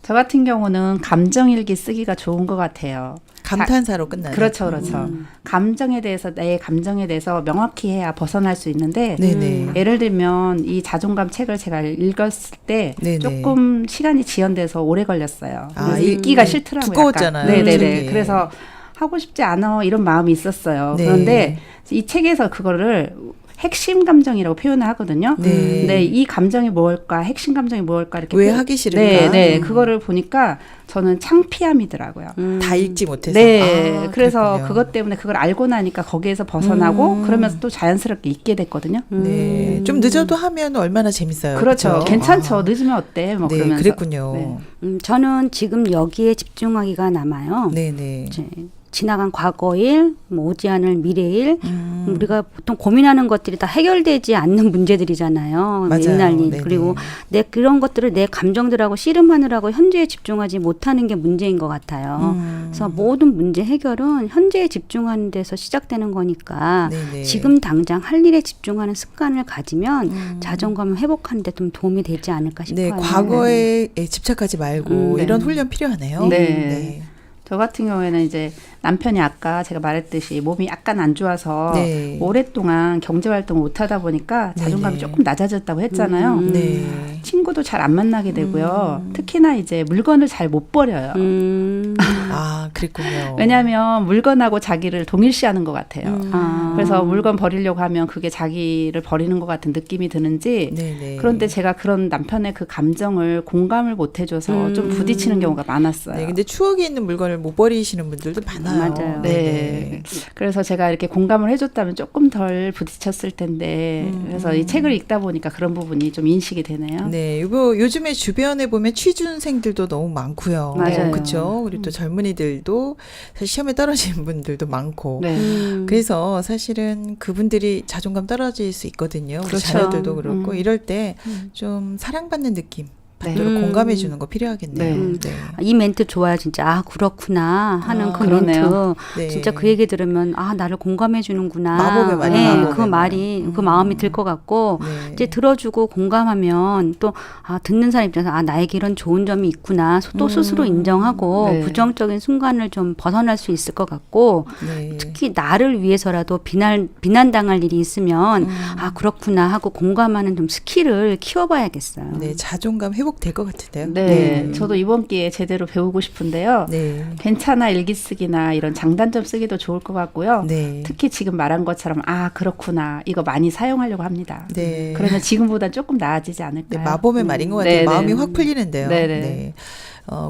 저 같은 경우는 감정일기 쓰기가 좋은 것 같아요. 감탄사로 끝나는. 그렇죠. 감정에 대해서, 내 감정에 대해서 명확히 해야 벗어날 수 있는데, 네네. 예를 들면 이 자존감 책을 제가 읽었을 때 네네. 조금 시간이 지연돼서 오래 걸렸어요. 아, 그래서 읽기가 싫더라고요. 두꺼웠잖아요. 약간. 네네네. 책이. 그래서 하고 싶지 않아 이런 마음이 있었어요. 네. 그런데 이 책에서 그거를 핵심 감정이라고 표현을 하거든요. 네. 근데 이 감정이 뭘까, 핵심 감정이 뭘까 이렇게 왜 하기 싫은가? 네. 그거를 보니까 저는 창피함이더라고요. 다 읽지 못해서. 네, 아, 그래서 그렇군요. 그것 때문에 그걸 알고 나니까 거기에서 벗어나고 그러면서 또 자연스럽게 읽게 됐거든요. 네, 좀 늦어도 하면 얼마나 재밌어요. 그렇죠. 그렇죠? 괜찮죠. 아. 늦으면 어때? 뭐 네, 그러면서. 그랬군요. 네. 저는 지금 여기에 집중하기가 남아요. 네네. 이제 지나간 과거일, 뭐 오지 않을 미래일, 음. 우리가 보통 고민하는 것들이 다 해결되지 않는 문제들이잖아요. 맞아요. 옛날 일. 네네. 그리고 내 그런 것들을 내 감정들하고 씨름하느라고 현재에 집중하지 못하는 게 문제인 것 같아요. 그래서 모든 문제 해결은 현재에 집중하는 데서 시작되는 거니까 네네. 지금 당장 할 일에 집중하는 습관을 가지면 자존감을 회복하는 데 좀 도움이 되지 않을까 싶어요. 네, 과거에 집착하지 말고 네. 이런 훈련 필요하네요. 네. 저 같은 경우에는 이제 남편이 아까 제가 말했듯이 몸이 약간 안 좋아서 네. 오랫동안 경제활동을 못하다 보니까 자존감이 네네. 조금 낮아졌다고 했잖아요. 네. 친구도 잘 안 만나게 되고요. 특히나 이제 물건을 잘 못 버려요. 아, 그랬군요. 왜냐하면 물건하고 자기를 동일시하는 것 같아요. 아. 그래서 물건 버리려고 하면 그게 자기를 버리는 것 같은 느낌이 드는지 네네. 그런데 제가 그런 남편의 그 감정을 공감을 못 해줘서 좀 부딪히는 경우가 많았어요. 네, 근데 추억이 있는 물건을 못 버리시는 분들도 많아요. 맞아요. 네. 그래서 제가 이렇게 공감을 해줬다면 조금 덜 부딪혔을 텐데 그래서 이 책을 읽다 보니까 그런 부분이 좀 인식이 되네요. 네, 이거 요즘에 주변에 보면 취준생들도 너무 많고요. 맞아요. 그렇죠. 그리고 또 젊은이들도 사실 시험에 떨어지는 분들도 많고. 네. 그래서 사실은 그분들이 자존감 떨어질 수 있거든요. 우리 그렇죠. 자녀들도 그렇고 이럴 때 좀 사랑받는 느낌 받도록 공감해 주는 거 필요하겠네요. 네. 이 멘트 좋아요, 진짜. 아, 그렇구나 하는 그 그러네요. 멘트. 네. 진짜 그 얘기 들으면 아, 나를 공감해 주는구나. 마법의 말이 네, 마법의 그 말. 말이 그 마음이 들 것 같고 네. 이제 들어주고 공감하면 또 아, 듣는 사람 입장에서 아, 나에게 이런 좋은 점이 있구나. 또 스스로 인정하고 네. 부정적인 순간을 좀 벗어날 수 있을 것 같고 네. 특히 나를 위해서라도 비난당할 일이 있으면 아, 그렇구나 하고 공감하는 좀 스킬을 키워봐야겠어요. 네, 자존감 회복될 것 같은데요. 네. 저도 이번 기회에 제대로 배우고 싶은데요. 네. 괜찮아 일기 쓰기나 이런 장단점 쓰기도 좋을 것 같고요. 네. 특히 지금 말한 것처럼 아 그렇구나 이거 많이 사용하려고 합니다. 네. 그러면 지금보다 조금 나아지지 네, 않을까요? 마법의 말인 것 같아요. 네, 네. 마음이 확 풀리는데요. 네, 네. 네.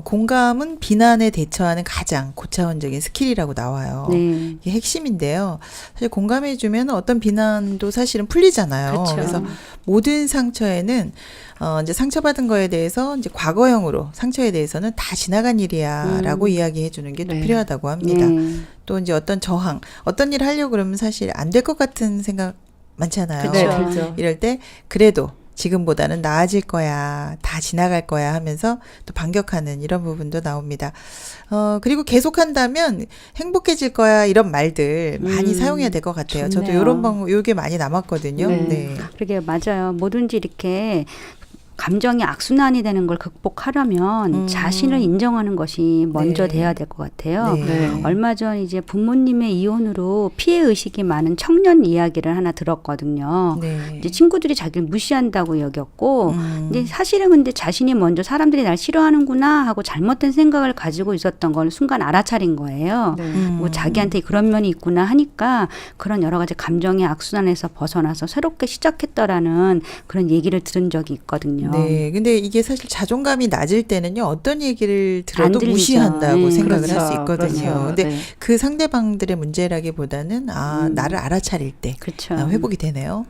공감은 비난에 대처하는 가장 고차원적인 스킬이라고 나와요. 네. 이게 핵심인데요. 사실 공감해주면 어떤 비난도 사실은 풀리잖아요. 그렇죠. 그래서 모든 상처에는 이제 상처받은 거에 대해서 이제 과거형으로 상처에 대해서는 다 지나간 일이야라고 이야기해주는 게 또 네. 필요하다고 합니다. 네. 또 이제 어떤 저항, 어떤 일을 하려고 그러면 사실 안 될 것 같은 생각 많잖아요. 그쵸. 네, 들죠. 이럴 때 그래도 지금보다는 나아질 거야, 다 지나갈 거야 하면서 또 반격하는 이런 부분도 나옵니다. 그리고 계속한다면 행복해질 거야 이런 말들 많이 사용해야 될 것 같아요. 저도 좋네요. 이런 방법, 요게 많이 남았거든요. 네. 네. 그러게 맞아요. 뭐든지 이렇게 감정이 악순환이 되는 걸 극복하려면 자신을 인정하는 것이 먼저 네. 돼야 될 것 같아요. 네. 네. 얼마 전 이제 부모님의 이혼으로 피해 의식이 많은 청년 이야기를 하나 들었거든요. 네. 이제 친구들이 자기를 무시한다고 여겼고, 근데 사실은 근데 자신이 먼저 사람들이 날 싫어하는구나 하고 잘못된 생각을 가지고 있었던 걸 순간 알아차린 거예요. 네. 뭐 자기한테 그런 면이 있구나 하니까 그런 여러 가지 감정의 악순환에서 벗어나서 새롭게 시작했다라는 그런 얘기를 들은 적이 있거든요. 네. 근데 이게 사실 자존감이 낮을 때는요, 어떤 얘기를 들어도 안 들리죠. 무시한다고 네. 생각을 할 수 그렇죠. 있거든요. 그렇죠. 근데 네. 그 상대방들의 문제라기보다는 나를 알아차릴 때 그렇죠. 회복이 되네요.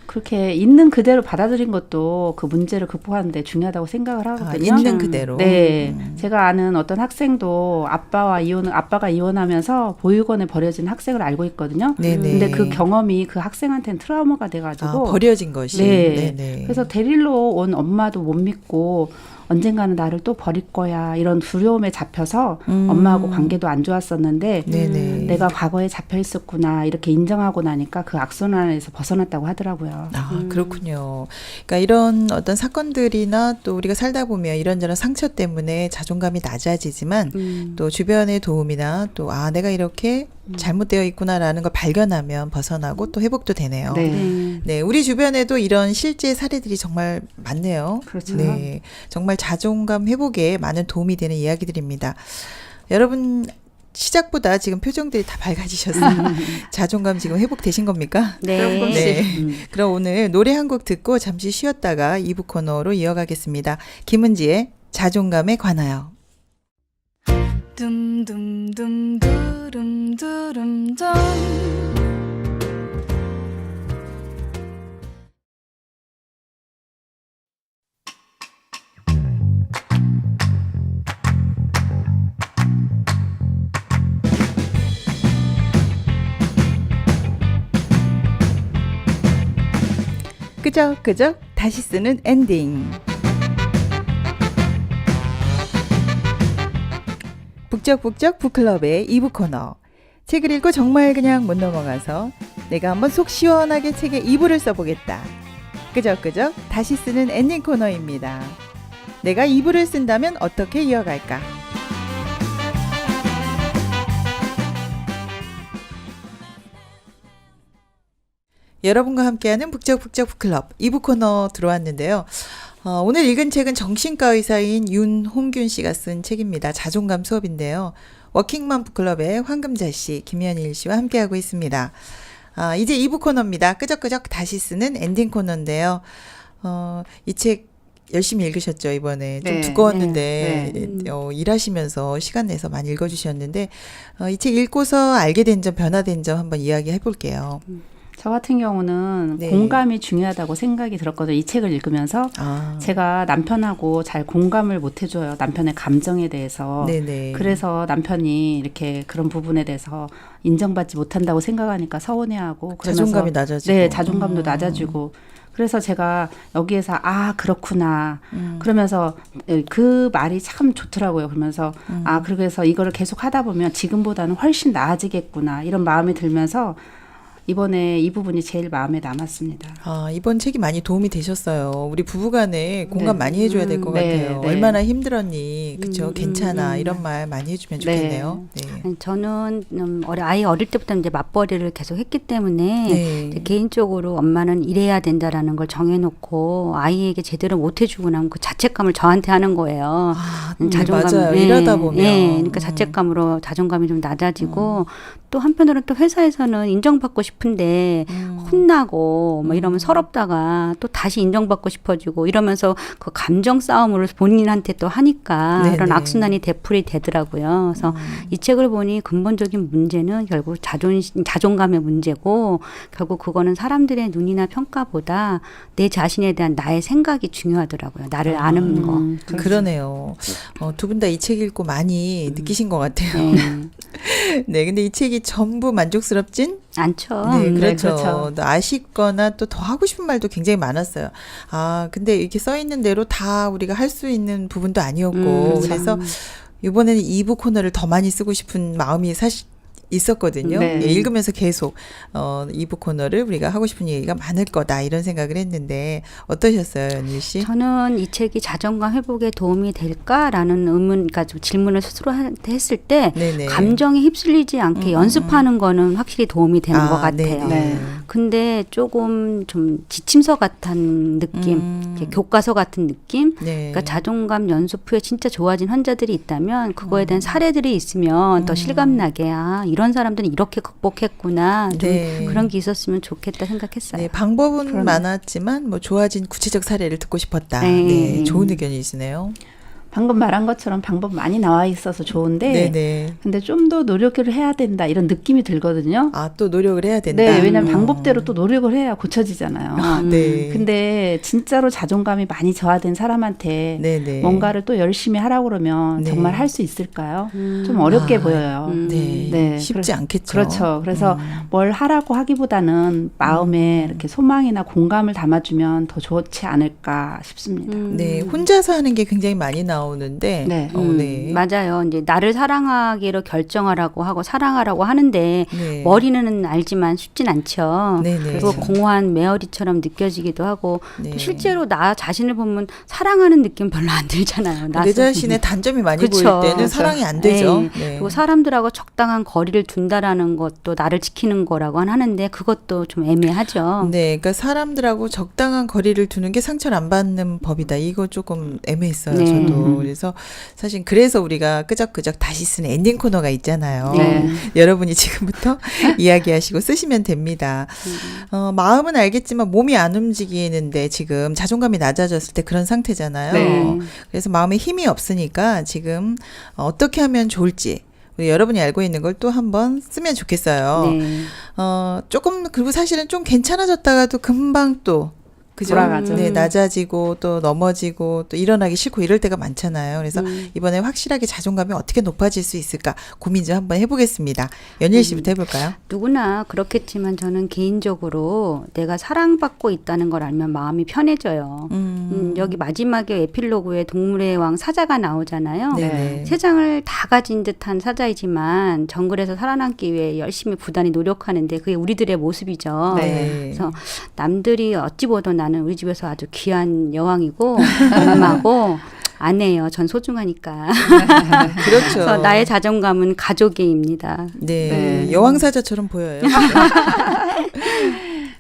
그렇게 있는 그대로 받아들인 것도 그 문제를 극복하는 데 중요하다고 생각을 하거든요. 있는 그대로. 네, 제가 아는 어떤 학생도 아빠가 이혼하면서 보육원에 버려진 학생을 알고 있거든요. 네네. 근데 그 경험이 그 학생한테는 트라우마가 돼가지고 버려진 것이. 네. 네네. 그래서 데리러 온 엄마도 못 믿고 언젠가는 나를 또 버릴 거야 이런 두려움에 잡혀서 엄마하고 관계도 안 좋았었는데 네네. 내가 과거에 잡혀 있었구나 이렇게 인정하고 나니까 그 악순환에서 벗어났다고 하더라고요. 그렇군요. 그러니까 이런 어떤 사건들이나 또 우리가 살다 보면 이런저런 상처 때문에 자존감이 낮아지지만 또 주변의 도움이나 또 내가 이렇게 잘못되어 있구나라는 걸 발견하면 벗어나고 또 회복도 되네요. 네. 네, 우리 주변에도 이런 실제 사례들이 정말 많네요. 그렇죠. 네, 정말 자존감 회복에 많은 도움이 되는 이야기들입니다. 여러분 시작보다 지금 표정들이 다 밝아지셨어요. 자존감 지금 회복되신 겁니까? 네. 네. 그럼 오늘 노래 한 곡 듣고 잠시 쉬었다가 2부 코너로 이어가겠습니다. 김은지의 자존감에 관하여. 끄적끄적 다시 쓰는 엔딩. 북적북적 북클럽의 2부 코너. 책을 읽고 정말 그냥 못 넘어가서 내가 한번 속 시원하게 책에 2부를 써보겠다. 끄적끄적 다시 쓰는 엔딩 코너입니다. 내가 2부를 쓴다면 어떻게 이어갈까? 여러분과 함께하는 북적북적 북클럽 2부 코너 들어왔는데요. 오늘 읽은 책은 정신과 의사인 윤홍균 씨가 쓴 책입니다. 자존감 수업인데요. 워킹맘 북클럽의 황금자 씨, 김현일 씨와 함께하고 있습니다. 이제 2부 코너입니다. 끄적끄적 다시 쓰는 엔딩 코너인데요. 이 책 열심히 읽으셨죠, 이번에. 좀 네, 두꺼웠는데, 일하시면서 시간 내서 많이 읽어주셨는데, 이 책 읽고서 알게 된 점, 변화된 점 한번 이야기해 볼게요. 저 같은 경우는 네. 공감이 중요하다고 생각이 들었거든요. 이 책을 읽으면서 제가 남편하고 잘 공감을 못 해줘요. 남편의 감정에 대해서. 네네. 그래서 남편이 이렇게 그런 부분에 대해서 인정받지 못한다고 생각하니까 서운해하고 그러면서 자존감이 낮아지고. 네, 자존감도 낮아지고. 그래서 제가 여기에서 그렇구나. 그러면서 그 말이 참 좋더라고요. 그러면서 그래서 이거를 계속 하다 보면 지금보다는 훨씬 나아지겠구나. 이런 마음이 들면서 이번에 이 부분이 제일 마음에 남았습니다. 이번 책이 많이 도움이 되셨어요. 우리 부부간에 공감 네. 많이 해줘야 될 것 네, 같아요. 네. 얼마나 힘들었니, 그쵸? 괜찮아. 이런 말 많이 해주면 좋겠네요. 네. 저는 아이 어릴 때부터 이제 맞벌이를 계속 했기 때문에 네. 이제 개인적으로 엄마는 이래야 된다라는 걸 정해놓고 아이에게 제대로 못 해주고 나면 그 자책감을 저한테 하는 거예요. 자존감, 맞아요. 일하다 보면. 그러니까 자책감으로 자존감이 좀 낮아지고 또 한편으로는 또 회사에서는 인정받고 싶은데 혼나고 뭐 이러면 서럽다가 또 다시 인정받고 싶어지고 이러면서 그 감정 싸움을 본인한테 또 하니까 네네. 그런 악순환이 되풀이 되더라고요. 그래서 이 책을 보니 근본적인 문제는 결국 자존감의 문제고 결국 그거는 사람들의 눈이나 평가보다 내 자신에 대한 나의 생각이 중요하더라고요. 나를 아는 거. 그러네요. 두 분 다 이 책 읽고 많이 느끼신 것 같아요. 네, 근데 이 책이 전부 만족스럽진? 않죠. 네, 그렇죠. 그렇죠. 또 아쉽거나 또 더 하고 싶은 말도 굉장히 많았어요. 근데 이렇게 써 있는 대로 다 우리가 할 수 있는 부분도 아니었고, 그래서 이번에는 2부 코너를 더 많이 쓰고 싶은 마음이 사실 있었거든요. 네. 예, 읽으면서 계속 2부 코너를 우리가 하고 싶은 얘기가 많을 거다 이런 생각을 했는데 어떠셨어요, 연일 씨? 저는 이 책이 자존감 회복에 도움이 될까라는 그러니까 좀 질문을 스스로 했을 때 네네. 감정에 휩쓸리지 않게 연습하는 거는 확실히 도움이 되는 것 같아요. 네네. 네. 근데 조금 좀 지침서 같은 느낌, 이렇게 교과서 같은 느낌. 네. 그러니까 자존감 연습 후에 진짜 좋아진 환자들이 있다면 그거에 대한 사례들이 있으면 더 실감나게 이런 사람들은 이렇게 극복했구나. 좀 네. 그런 게 있었으면 좋겠다 생각했어요. 네, 방법은 그러네. 많았지만 뭐 좋아진 구체적 사례를 듣고 싶었다. 네. 네, 좋은 의견이시네요. 방금 말한 것처럼 방법 많이 나와 있어서 좋은데 네네. 근데 좀 더 노력을 해야 된다 이런 느낌이 들거든요. 또 노력을 해야 된다. 네, 왜냐하면 방법대로 또 노력을 해야 고쳐지잖아요. 네. 근데 진짜로 자존감이 많이 저하된 사람한테 네네. 뭔가를 또 열심히 하라고 그러면 네. 정말 할 수 있을까요? 좀 어렵게 보여요. 네. 네, 쉽지 않겠죠. 그렇죠. 그래서 뭘 하라고 하기보다는 마음에 이렇게 소망이나 공감을 담아주면 더 좋지 않을까 싶습니다. 네, 혼자서 하는 게 굉장히 많이 나오는데. 네. 네. 맞아요. 이제 나를 사랑하기로 결정하라고 하고 사랑하라고 하는데 네. 머리는 알지만 쉽진 않죠. 네네. 그리고 공허한 메어리처럼 느껴지기도 하고 네. 또 실제로 나 자신을 보면 사랑하는 느낌 별로 안 들잖아요. 내 자신의 단점이 많이 그쵸. 보일 때는 사랑이 안 되죠. 네. 네. 그리고 사람들하고 적당한 거리를 둔다라는 것도 나를 지키는 거라고 하는데 그것도 좀 애매하죠. 네, 그러니까 사람들하고 적당한 거리를 두는 게 상처를 안 받는 법이다. 이거 조금 애매했어요, 네. 저도. 그래서 사실 그래서 우리가 끄적끄적 다시 쓰는 엔딩 코너가 있잖아요. 네. 여러분이 지금부터 이야기하시고 쓰시면 됩니다. 마음은 알겠지만 몸이 안 움직이는데 지금 자존감이 낮아졌을 때 그런 상태잖아요. 네. 그래서 마음에 힘이 없으니까 지금 어떻게 하면 좋을지 우리 여러분이 알고 있는 걸 또 한번 쓰면 좋겠어요. 네. 조금 그리고 사실은 좀 괜찮아졌다가도 금방 또 그죠? 돌아가죠. 네, 낮아지고 또 넘어지고 또 일어나기 싫고 이럴 때가 많잖아요. 그래서 이번에 확실하게 자존감이 어떻게 높아질 수 있을까 고민 좀 한번 해보겠습니다. 연일 씨부터 해볼까요? 누구나 그렇겠지만 저는 개인적으로 내가 사랑받고 있다는 걸 알면 마음이 편해져요. 여기 마지막에 에필로그에 동물의 왕 사자가 나오잖아요. 네네. 세상을 다 가진 듯한 사자이지만 정글에서 살아남기 위해 열심히 부단히 노력하는데 그게 우리들의 모습이죠. 네. 그래서 남들이 어찌 보던 나는 우리 집에서 아주 귀한 여왕이고 엄마고 아내예요. 전 소중하니까. 그렇죠. 그래서 나의 자존감은 가족애입니다. 네. 네. 여왕사자처럼 보여요.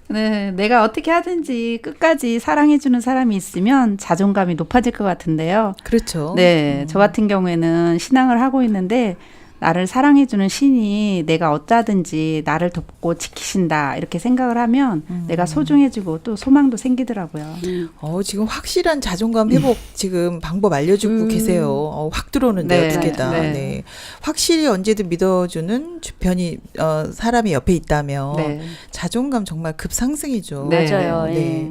네, 내가 어떻게 하든지 끝까지 사랑해주는 사람이 있으면 자존감이 높아질 것 같은데요. 그렇죠. 네, 저 같은 경우에는 신앙을 하고 있는데 나를 사랑해주는 신이 내가 어쩌든지 나를 돕고 지키신다 이렇게 생각을 하면 내가 소중해지고 또 소망도 생기더라고요. 지금 확실한 자존감 회복 지금 방법 알려주고 계세요. 확 들어오는데요, 네, 두 개 다. 네. 네. 확실히 언제든 믿어주는 주변이 사람이 옆에 있다면 네. 자존감 정말 급상승이죠. 네. 맞아요. 네. 예.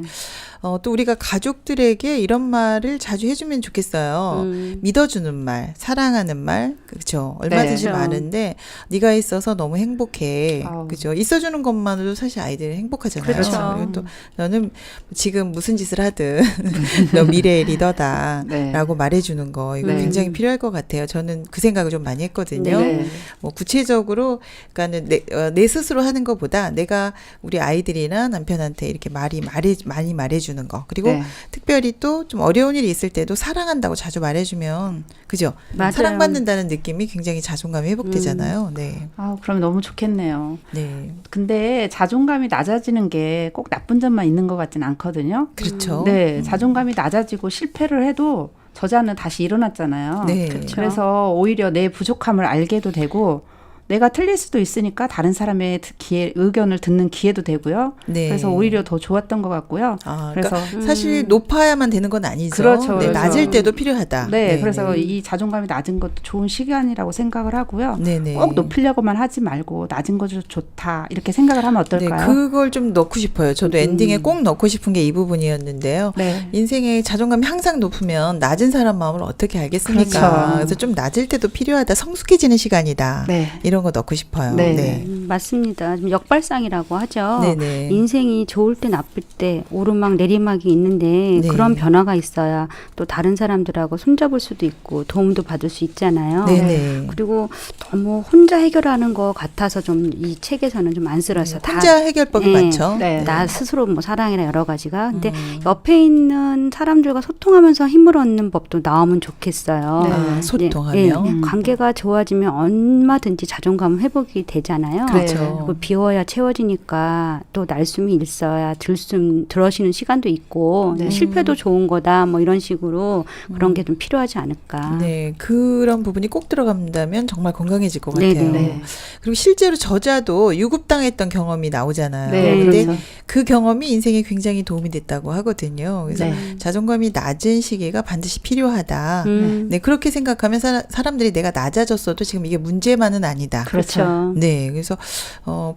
또 우리가 가족들에게 이런 말을 자주 해주면 좋겠어요. 믿어주는 말, 사랑하는 말, 그렇죠. 얼마든지 네. 많은데 네가 있어서 너무 행복해, 아우. 그렇죠. 있어주는 것만으로도 사실 아이들이 행복하잖아요. 그렇죠. 그리고 또 너는 지금 무슨 짓을 하든 너 미래의 리더다라고 네. 말해주는 거 이거 네. 굉장히 필요할 것 같아요. 저는 그 생각을 좀 많이 했거든요. 네. 뭐 구체적으로 그러니까는 내 스스로 하는 것보다 내가 우리 아이들이나 남편한테 이렇게 많이 말해주는 거 그리고 네. 특별히 또 좀 어려운 일이 있을 때도 사랑한다고 자주 말해주면 그죠? 맞아요. 사랑받는다는 느낌이 굉장히 자존감이 회복되잖아요. 네, 그럼 너무 좋겠네요. 네, 근데 자존감이 낮아지는 게 꼭 나쁜 점만 있는 것 같진 않거든요. 그렇죠. 네, 자존감이 낮아지고 실패를 해도 저자는 다시 일어났잖아요. 네. 그쵸. 그래서 오히려 내 부족함을 알게도 되고 내가 틀릴 수도 있으니까 다른 사람의 의견을 듣는 기회도 되고요. 네. 그래서 오히려 더 좋았던 것 같고요. 아, 그래서 그러니까 사실 높아야만 되는 건 아니죠. 그렇죠, 네, 그렇죠. 낮을 때도 필요하다. 네, 그래서 이 자존감이 낮은 것도 좋은 시간이라고 생각을 하고요. 네네. 꼭 높이려고만 하지 말고 낮은 것도 좋다 이렇게 생각을 하면 네, 어떨까요? 그걸 좀 넣고 싶어요. 저도 엔딩에 꼭 넣고 싶은 게 이 부분이었는데요. 네. 인생의 자존감이 항상 높으면 낮은 사람 마음을 어떻게 알겠습니까? 그렇죠. 그래서 좀 낮을 때도 필요하다. 성숙해지는 시간이다. 네. 이런 거 넣고 싶어요. 네. 네. 맞습니다. 좀 역발상이라고 하죠. 네네. 인생이 좋을 때 나쁠 때 오르막 내리막이 있는데 네. 그런 변화가 있어야 또 다른 사람들하고 손잡을 수도 있고 도움도 받을 수 있잖아요. 네네. 그리고 너무 혼자 해결하는 것 같아서 좀 이 책에서는 좀 안쓰러웠어요. 다 혼자 해결법이 네. 많죠. 네. 나 스스로 뭐 사랑이나 여러 가지가. 근데 음. 옆에 있는 사람들과 소통하면서 힘을 얻는 법도 나오면 좋겠어요. 네. 아, 소통하며. 예, 예. 관계가 좋아지면 얼마든지 자존감 회복이 되잖아요. 그렇죠. 그리고 비워야 채워지니까 또 날숨이 있어야 들어쉬는 시간도 있고 네. 실패도 좋은 거다 뭐 이런 식으로 그런 게 좀 필요하지 않을까. 네, 그런 부분이 꼭 들어간다면 정말 건강해질 것 같아요. 네네. 네. 그리고 실제로 저자도 유급당했던 경험이 나오잖아요. 네, 근데 그렇죠. 그 경험이 인생에 굉장히 도움이 됐다고 하거든요. 그래서 네. 자존감이 낮은 시기가 반드시 필요하다. 음, 네, 그렇게 생각하면 사람들이 내가 낮아졌어도 지금 이게 문제만은 아니다. 그렇죠. 네, 그래서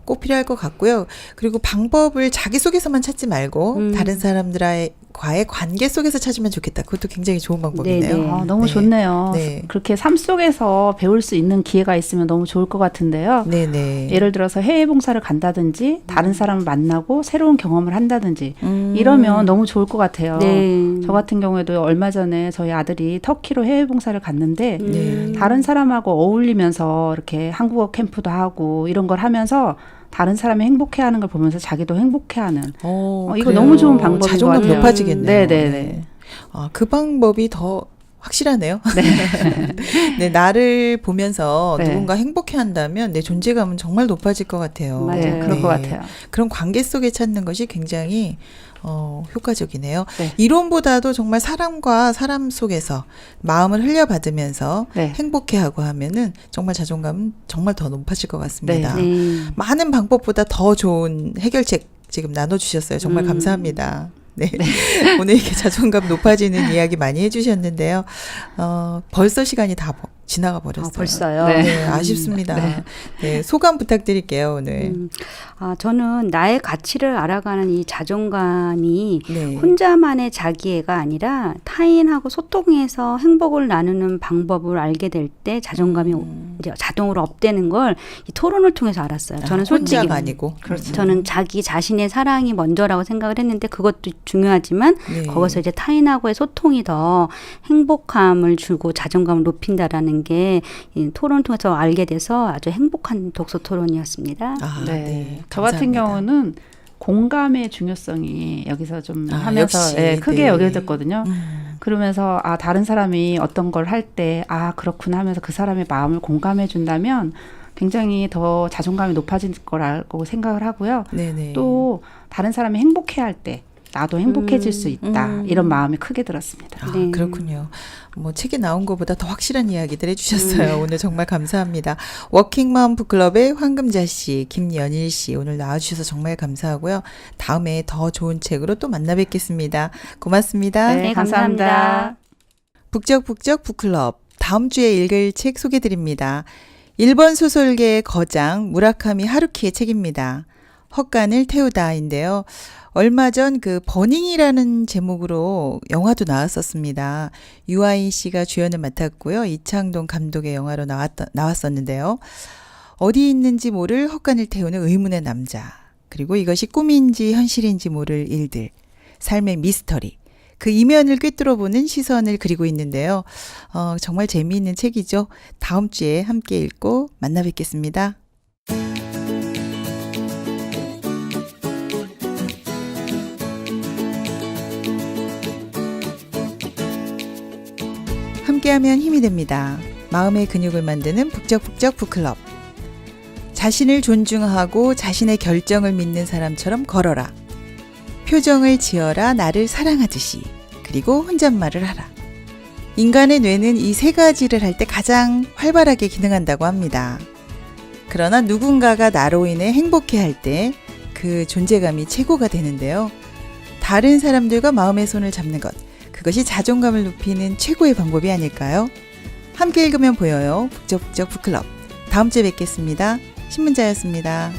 꼭 필요할 것 같고요. 그리고 방법을 자기 속에서만 찾지 말고 다른 사람들과의 관계 속에서 찾으면 좋겠다. 그것도 굉장히 좋은 방법이네요. 네네. 너무 네. 좋네요. 네. 그렇게 삶 속에서 배울 수 있는 기회가 있으면 너무 좋을 것 같은데요. 네네. 예를 들어서 해외 봉사를 간다든지 다른 사람을 만나고 새로운 경험을 한다든지 이러면 너무 좋을 것 같아요. 네. 저 같은 경우에도 얼마 전에 저희 아들이 터키로 해외 봉사를 갔는데 네. 다른 사람하고 어울리면서 이렇게 한국어 캠프도 하고 이런 걸 하면서 다른 사람이 행복해하는 걸 보면서 자기도 행복해하는 이거 그래요. 너무 좋은 방법인 것 자존감 같아요. 높아지겠네요. 네네네. 아, 그 방법이 더 확실하네요. 네, 나를 보면서 네. 누군가 행복해한다면 내 존재감은 정말 높아질 것 같아요. 맞아요. 네, 그럴 것 같아요. 그런 관계 속에 찾는 것이 굉장히 효과적이네요. 네. 이론보다도 정말 사람과 사람 속에서 마음을 흘려받으면서 네. 행복해하고 하면은 정말 자존감은 정말 더 높아질 것 같습니다. 네. 많은 방법보다 더 좋은 해결책 지금 나눠주셨어요. 정말 감사합니다. 네. 오늘 이렇게 자존감 높아지는 이야기 많이 해주셨는데요. 벌써 시간이 다 지나가 버렸어요. 벌써요. 네. 네, 아쉽습니다. 네, 소감 부탁드릴게요, 오늘. 저는 나의 가치를 알아가는 이 자존감이 네. 혼자만의 자기애가 아니라 타인하고 소통해서 행복을 나누는 방법을 알게 될 때 자존감이 이제 자동으로 업되는 걸 이 토론을 통해서 알았어요. 저는 솔직히 혼자가 아니고. 그렇죠. 저는 자기 자신의 사랑이 먼저라고 생각을 했는데 그것도 중요하지만 네. 거기서 이제 타인하고의 소통이 더 행복함을 주고 자존감을 높인다라는 게 이 토론을 통해서 알게 돼서 아주 행복한 독서 토론이었습니다. 아, 네. 네. 저 같은 감사합니다. 경우는 공감의 중요성이 여기서 좀 하면서 역시, 크게 네. 여겨졌거든요. 그러면서 다른 사람이 어떤 걸 할 때 그렇구나 하면서 그 사람의 마음을 공감해 준다면 굉장히 더 자존감이 높아질 거라고 생각을 하고요. 네네. 또 다른 사람이 행복해할 때 나도 행복해질 수 있다. 이런 마음이 크게 들었습니다. 네. 그렇군요. 뭐 책에 나온 것보다 더 확실한 이야기들 해주셨어요. 오늘 정말 감사합니다. 워킹맘 북클럽의 황금자 씨, 김연일 씨 오늘 나와주셔서 정말 감사하고요. 다음에 더 좋은 책으로 또 만나 뵙겠습니다. 고맙습니다. 네, 감사합니다. 북적북적 북클럽 다음 주에 읽을 책 소개드립니다. 일본 소설계의 거장 무라카미 하루키의 책입니다. 헛간을 태우다인데요. 얼마 전 그 버닝이라는 제목으로 영화도 나왔었습니다. 유아인 씨가 주연을 맡았고요. 이창동 감독의 영화로 나왔었는데요. 어디 있는지 모를 헛간을 태우는 의문의 남자. 그리고 이것이 꿈인지 현실인지 모를 일들. 삶의 미스터리. 그 이면을 꿰뚫어보는 시선을 그리고 있는데요. 정말 재미있는 책이죠. 다음 주에 함께 읽고 만나 뵙겠습니다. 함께하면 힘이 됩니다. 마음의 근육을 만드는 북적북적 북클럽. 자신을 존중하고 자신의 결정을 믿는 사람처럼 걸어라. 표정을 지어라 나를 사랑하듯이. 그리고 혼잣말을 하라. 인간의 뇌는 이 세 가지를 할 때 가장 활발하게 기능한다고 합니다. 그러나 누군가가 나로 인해 행복해할 때 그 존재감이 최고가 되는데요. 다른 사람들과 마음의 손을 잡는 것, 그것이 자존감을 높이는 최고의 방법이 아닐까요? 함께 읽으면 보여요. 북적북적 북클럽. 다음 주에 뵙겠습니다. 신문자였습니다.